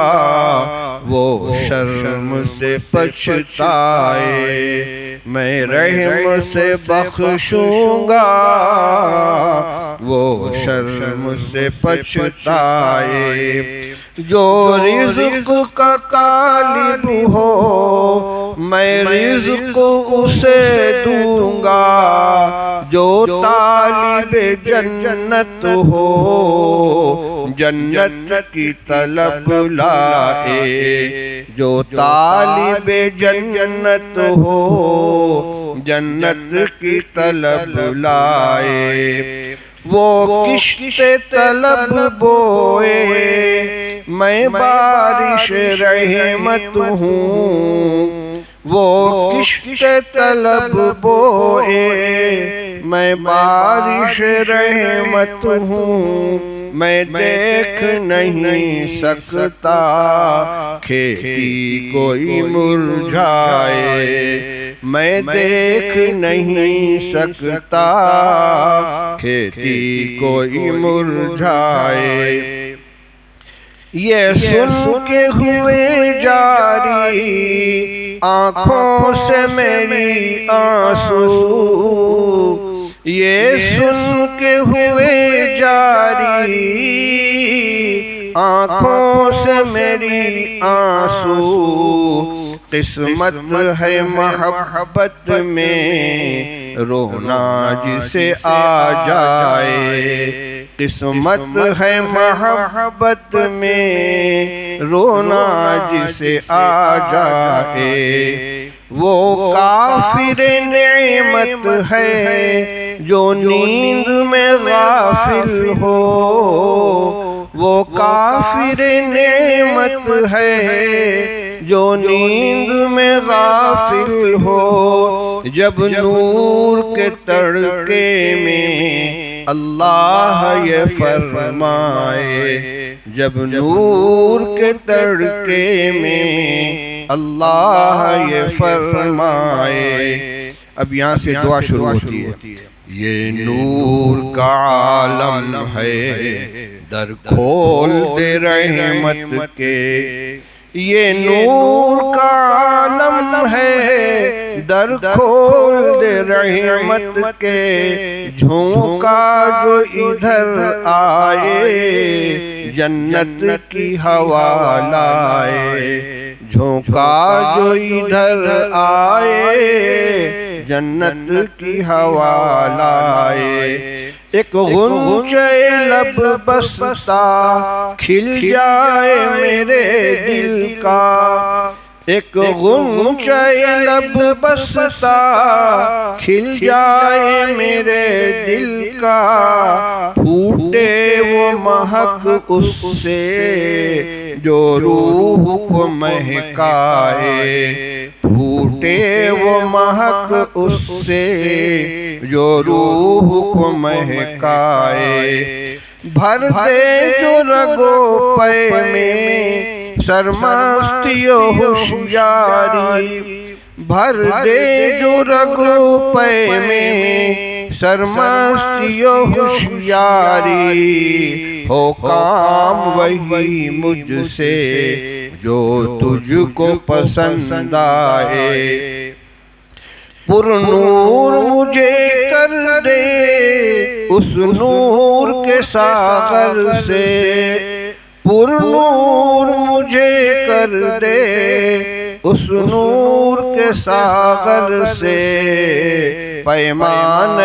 وہ شرم سے پچھتائے، میں رحم سے بخشوں گا وہ شرم سے پچھتائے۔ جو رزق کا طالب ہو میں رزق اسے دوں گا، جو طالب جنت ہو جنت کی طلب لائے، جو طالب جنت ہو جنت کی طلب لائے۔ وہ کشت طلب بوئے میں بارش رحمت ہوں، وہ کشت طلب بوئے میں بارش رحمت ہوں میں دیکھ نہیں سکتا کھیتی کوئی مرجھائے میں دیکھ نہیں سکتا کھیتی کوئی مرجھائے یہ سن کے ہوئے جاری آنکھوں سے میری آنسو یہ سن کے ہوئے جاری آنکھوں سے میری آنسو قسمت ہے محبت میں رونا جسے آ جائے قسمت ہے محبت میں رونا جسے آ جائے وہ کافر نعمت ہے جو نیند میں غافل ہو وہ کافر نعمت ہے جو نیند میں غافل ہو جب نور کے تڑکے میں اللہ یہ فرمائے جب نور کے تڑکے میں اللہ یہ فرمائے اب یہاں سے دعا شروع ہوتی ہے یہ نور کا عالم ہے در کھول دے رحمت کے یہ نور کا عالم ہے در کھول دے رحمت کے جھونکا جو ادھر آئے جنت کی ہوا لائے جھونکا جو ادھر آئے جنت کی ہوا لائے ایک غنچے لب بستا کھل جائے میرے دل کا ایک غنچے لب بستا کھل جائے میرے دل کا پھوٹے وہ مہک اس سے جو روح کو مہکائے پھوٹے وہ مہک اس سے جو روح کو مہکائے بھر دے جو رگو پے میں سرمستی و ہوشیاری بھر دے جو رگو پے میں سرمستی و ہوشیاری ہو کام وہی مجھ سے جو تجھ کو پسند آئے پر نور مجھے کر دے اس نور کے ساغر سے پر نور مجھے کر دے اس نور کے ساغر سے پیمانِ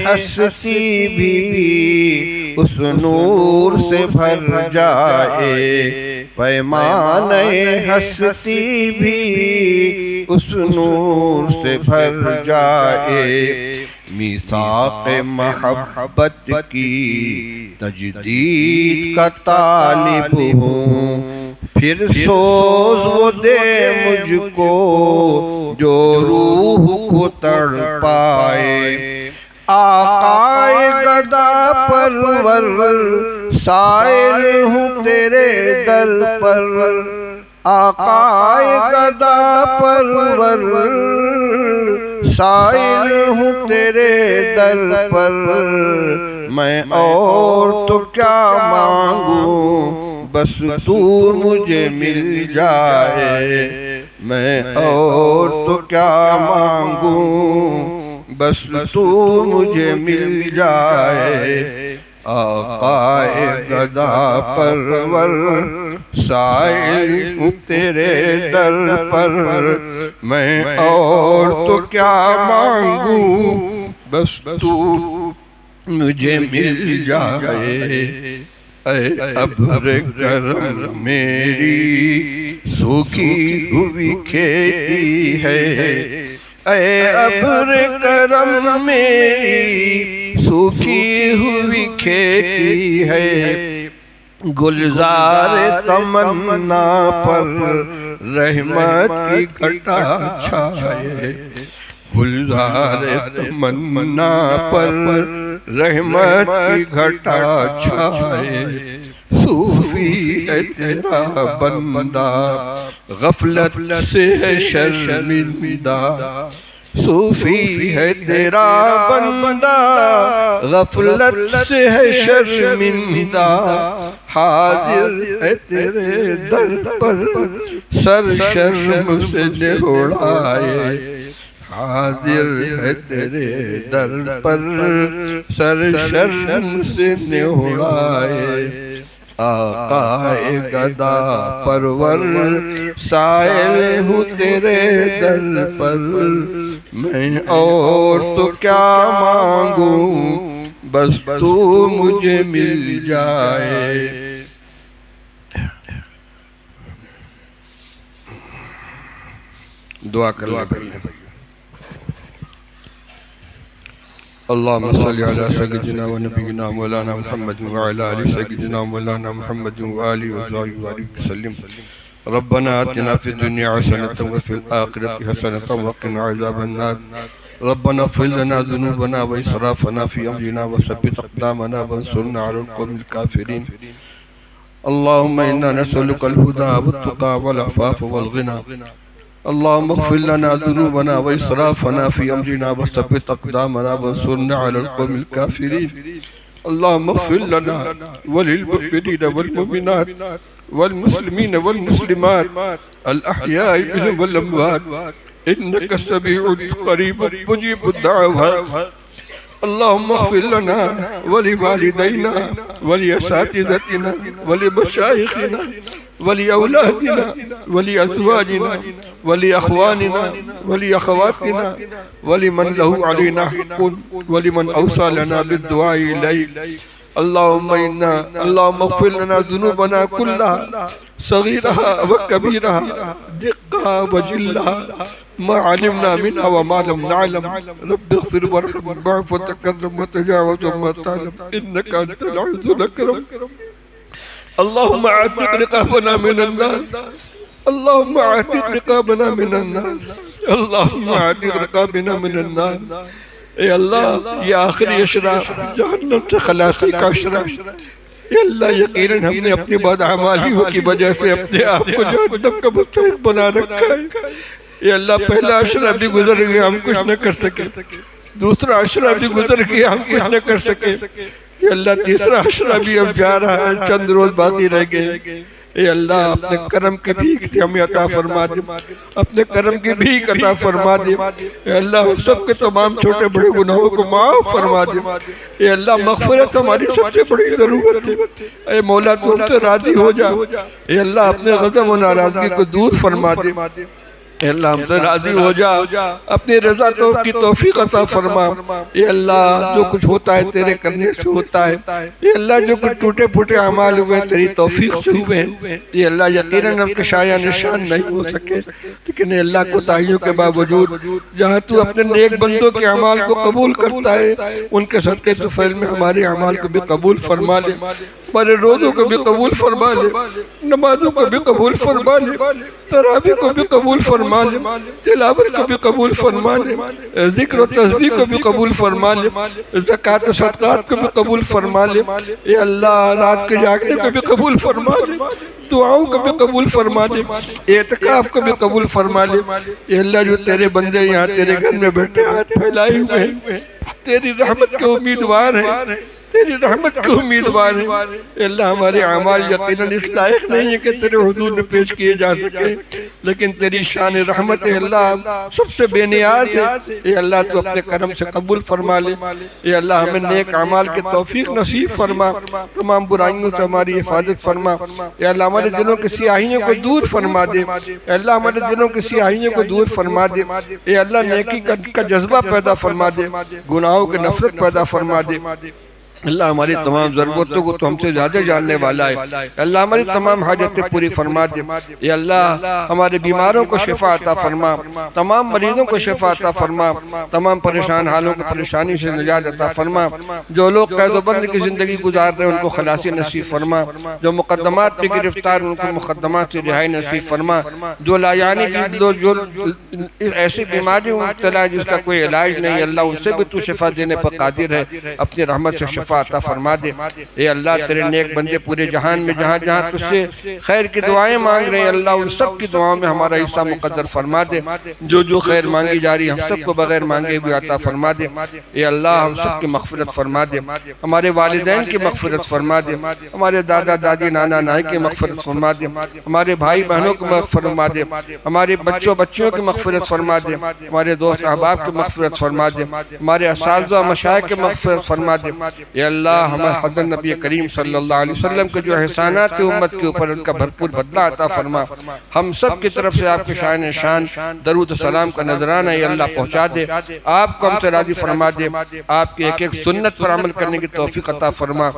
ہستی بھی اس نور سے بھر جائے پیمانِ ہستی بھی اس نور سے بھر جائے میثاق محبت کی تجدید کا طالب ہوں پھر سوز وہ دے مجھ کو جو روح کو تڑپائے آقائے گدا پرور سائل ہوں تیرے در پر آقائے گدا پرور سائل ہوں تیرے در پر میں اور تو کیا مانگوں بس تو مجھے مل جائے میں اور تو کیا مانگوں بس تو مجھے مل جائے آقائے گدا پرور سائل ہوں تیرے در پر میں اور تو کیا مانگوں بس تو مجھے مل جائے اے ابر کرم میری سوکھی ہوئی کھیتی ہے اے ابر کرم میری سوکھی ہوئی کھیتی ہے گلزار تمنا پر رحمت کی گھٹا چھائے، گلزار تمنا پر رحمت کی گھٹا چھائے، صوفی ہے تیرا بندہ غفلت سے ہے شرمندہ، صوفی ہے تیرا بندہ غفلت سے ہے شرمندہ، حاضر ہے تیرے در پر سر شرم سے نہوڑائے، حاضر ہے تیرے در پر سر شرم سے نہوڑائے، آقا گدا پرور سائل ہوں تیرے در پر، میں اور تو کیا مانگوں بس تو مجھے مل جائے۔ دعا کر لیں پہلے۔ اللہم صلی علی سیدنا و نبینا مولانا محمد وعلی آل سیدنا مولانا محمد وآلہ وصحبہ وسلم۔ ربنا آتنا فی الدنیا حسنۃ وفی الآخرۃ حسنۃ وقنا عذاب النار، ربنا اغفر لنا ذنوبنا واسرافنا فی امرنا وثبت اقدامنا وانصرنا علی القوم الکافرین۔ اللہم انا نسألک الہدی والتقی والعفاف والغنی، اللهم اغفر لنا ذنوبنا وإسرافنا في أمرنا وثبت أقدامنا وانصرنا على القوم الكافرين، اللهم اغفر لنا وللمؤمنين والمؤمنات والمسلمين والمسلمات الأحياء منهم والأموات إنك سميع قريب مجيب الدعوات، اللهم اغفر لنا ولوالدينا ولأساتذتنا ولمشايخنا ولأولادنا ولأزواجنا ولأخواننا ولأخواتنا ولمن له علينا حق ولمن أوصى لنا بالدعاء إليك، اللهم اغفر لنا ذنوبنا كلها صغيرها وكبيرها دقها وجلها ما علمنا منها وما لم نعلم، رب اغفر وارحم واعف وتكرم وتجاوز ما تعلم إنك أنت العزيز الأكرم، اللهم اعتق رقابنا من النار، اللهم اعتق رقابنا من النار، اللهم اعتق رقابنا من النار۔ اے اللہ یہ آخری اشرا جہنم سے خلاصی کا اشرا، اے اللہ یقیناً ہم نے اپنی بدعمالیوں کی وجہ سے اپنے آپ کو جہنم کا مستحق بنا رکھا ہے، اے اللہ پہلا اشرا بھی گزر گیا ہم کچھ نہ کر سکے، دوسرا اشرا بھی گزر گیا ہم کچھ نہ کر سکے، اے اللہ تیسرا اشرا بھی اب جا رہا ہے، چند روز باقی رہ گئے، اے اللہ اپنے کرم کی بھیک ہمیں عطا فرما دے، اپنے کرم کی بھیک عطا فرما دے، اے اللہ سب کے تمام چھوٹے بڑے گناہوں کو معاف فرما دے، اے اللہ مغفرت ہماری سب سے بڑی ضرورت ہے، اے مولا تو ہم سے راضی ہو جا، اے اللہ اپنے غضب و ناراضگی کو دور فرما دے، اے اللہ ہم سے راضی ہو جا، اپنی رضا کی توفیق عطا فرما، اے اللہ جو کچھ ہوتا ہے تیرے کرنے سے ہوتا ہے، اے اللہ جو کچھ ٹوٹے پھوٹے اعمال ہوئے تیری توفیق سے ہوئے ہیں، اے اللہ یقیناً ہم کے شایع نشان نہیں ہو سکے، لیکن اے اللہ کوتاہیوں کے باوجود جہاں تو اپنے نیک بندوں کے اعمال کو قبول کرتا ہے ان کے صدقے طفیل میں ہمارے اعمال کو بھی قبول فرما لے، ہمارے روزوں کو بھی قبول فرما لے، نمازوں کو بھی قبول فرما لے، تراویح کو بھی قبول فرما لے، تلاوت کو بھی قبول فرما لے، ذکر و تسبیح کو بھی قبول فرما لے، زکوٰۃ و صدقات کو بھی قبول فرما لے، اے اللہ رات کے جاگنے کو بھی قبول فرما لے، دعاؤں کو بھی قبول فرما لے، اعتکاف کو بھی قبول فرما لے، اے اللہ جو تیرے بندے یہاں تیرے گھر میں بیٹھے ہاتھ پھیلائے ہوئے ہیں تیری رحمت کے امیدوار ہیں، تیری رحمت کے امیدوار ہیں، اے اللہ ہمارے اعمال یقیناً اس لائق نہیں ہے کہ تیرے حضور میں پیش کیے جا سکے، لیکن تیری شان رحمت ہے اللہ سب سے بے نیاز ہے، اے اللہ تو اپنے کرم سے قبول فرما لے، اے اللہ ہمیں نیک اعمال کے توفیق نصیب فرما، تمام برائیوں سے ہماری حفاظت فرما، اے اللہ ہمارے دلوں کی سیاہیوں کو دور فرما دے، اے اللہ ہمارے دلوں کی سیاہیوں کو دور فرما دے، اے اللہ نیکی کا جذبہ پیدا فرما دے، گناہوں کی نفرت پیدا فرما دے، اللہ ہماری تمام ضرورتوں کو تو ہم سے زیادہ جاننے والا ہے، اللہ ہماری تمام حاجتیں پوری فرما دے، اے اللہ ہمارے بیماروں کو شفا عطا فرما، تمام مریضوں کو شفا عطا فرما، تمام پریشان حالوں کو پریشانی سے نجات عطا فرما، جو لوگ قید و بند کی زندگی گزار رہے ہیں ان کو خلاصی نصیب فرما، جو مقدمات میں گرفتار ان کو مقدمات سے رہائی نصیب فرما، جو لایعنی جو ایسی بیماری مبتلا ہے جس کا کوئی علاج نہیں، اللہ ان سے بھی تو شفا دینے پر قادر ہے، اپنی رحمت سے شفا عطا فرما دے، اے اللہ تیرے نیک بندے پورے جہان میں جہاں جہاں تجھ سے خیر کی دعائیں مانگ رہے ہیں، اللہ ان سب کی دعاؤں میں ہمارا حصہ مقدر فرما دے، جو خیر مانگی جا رہی ہم سب کو بغیر مانگے بھی عطا فرما دے، اے اللہ ہم سب کی مغفرت فرما دے، ہمارے والدین کی مغفرت فرما دے، ہمارے دادا دادی نانا نائی کی مغفرت فرما دے، ہمارے بھائی بہنوں کی مغفرت فرما دے، ہمارے بچوں بچیوں کی مغفرت فرما دے، ہمارے دوست احباب کی مغفرت فرما دے، ہمارے اساتذہ مشائخ کی مغفرت فرما دے، اے اللہ ہمارے حضرت نبی کریم صلی اللہ علیہ وسلم کے جو احسانات ہیں امت کے اوپر ان کا بھرپور بدلہ عطا فرما، ہم سب کی طرف سے آپ کے شائن شان درود و سلام کا نذرانہ اے اللہ پہنچا دے، آپ کو ہم سے راضی فرما دے، آپ کی ایک ایک سنت پر عمل کرنے کی توفیق عطا فرما،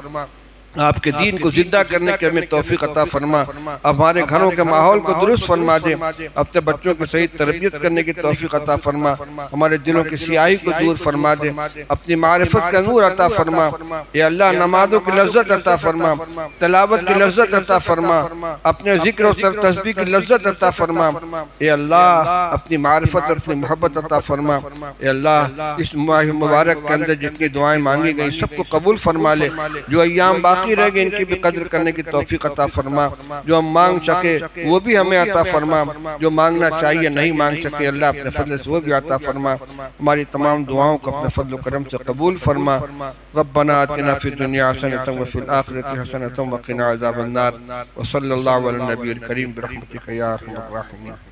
آپ کے دین کو زندہ کرنے کے ہمیں توفیق عطا فرما، ہمارے گھروں کے ماحول کو درست فرما دے، اپنے بچوں کو صحیح تربیت کرنے کی توفیق عطا فرما، ہمارے دلوں کی سیاہی کو دور فرما دے، اپنی معرفت کا نور عطا فرما، اے اللہ نمازوں کی لذت عطا فرما، تلاوت کی لذت عطا فرما، اپنے ذکر و تسبیح کی لذت عطا فرما، اے اللہ اپنی معرفت اور اپنی محبت عطا فرما، اے اللہ اس ماہ مبارک کے اندر جتنی دعائیں مانگی گئیں سب کو قبول فرما لے، جو ایام باقی رہ گئے ان کی بھی قدر کرنے کی توفیق عطا فرما، جو ہم مانگ سکے وہ بھی ہمیں عطا فرما، جو مانگنا چاہیے نہیں مانگ سکے اللہ اپنے فضل سے وہ بھی عطا فرما، ہماری تمام دعاؤں کو اپنے فضل و کرم سے قبول فرما، ربنا آتنا فی الدنیا حسنۃ وفی الآخرۃ حسنۃ وقنا عذاب النار، وصلی اللہ علی النبی الکریم برحمتک یا ارحم الراحمین۔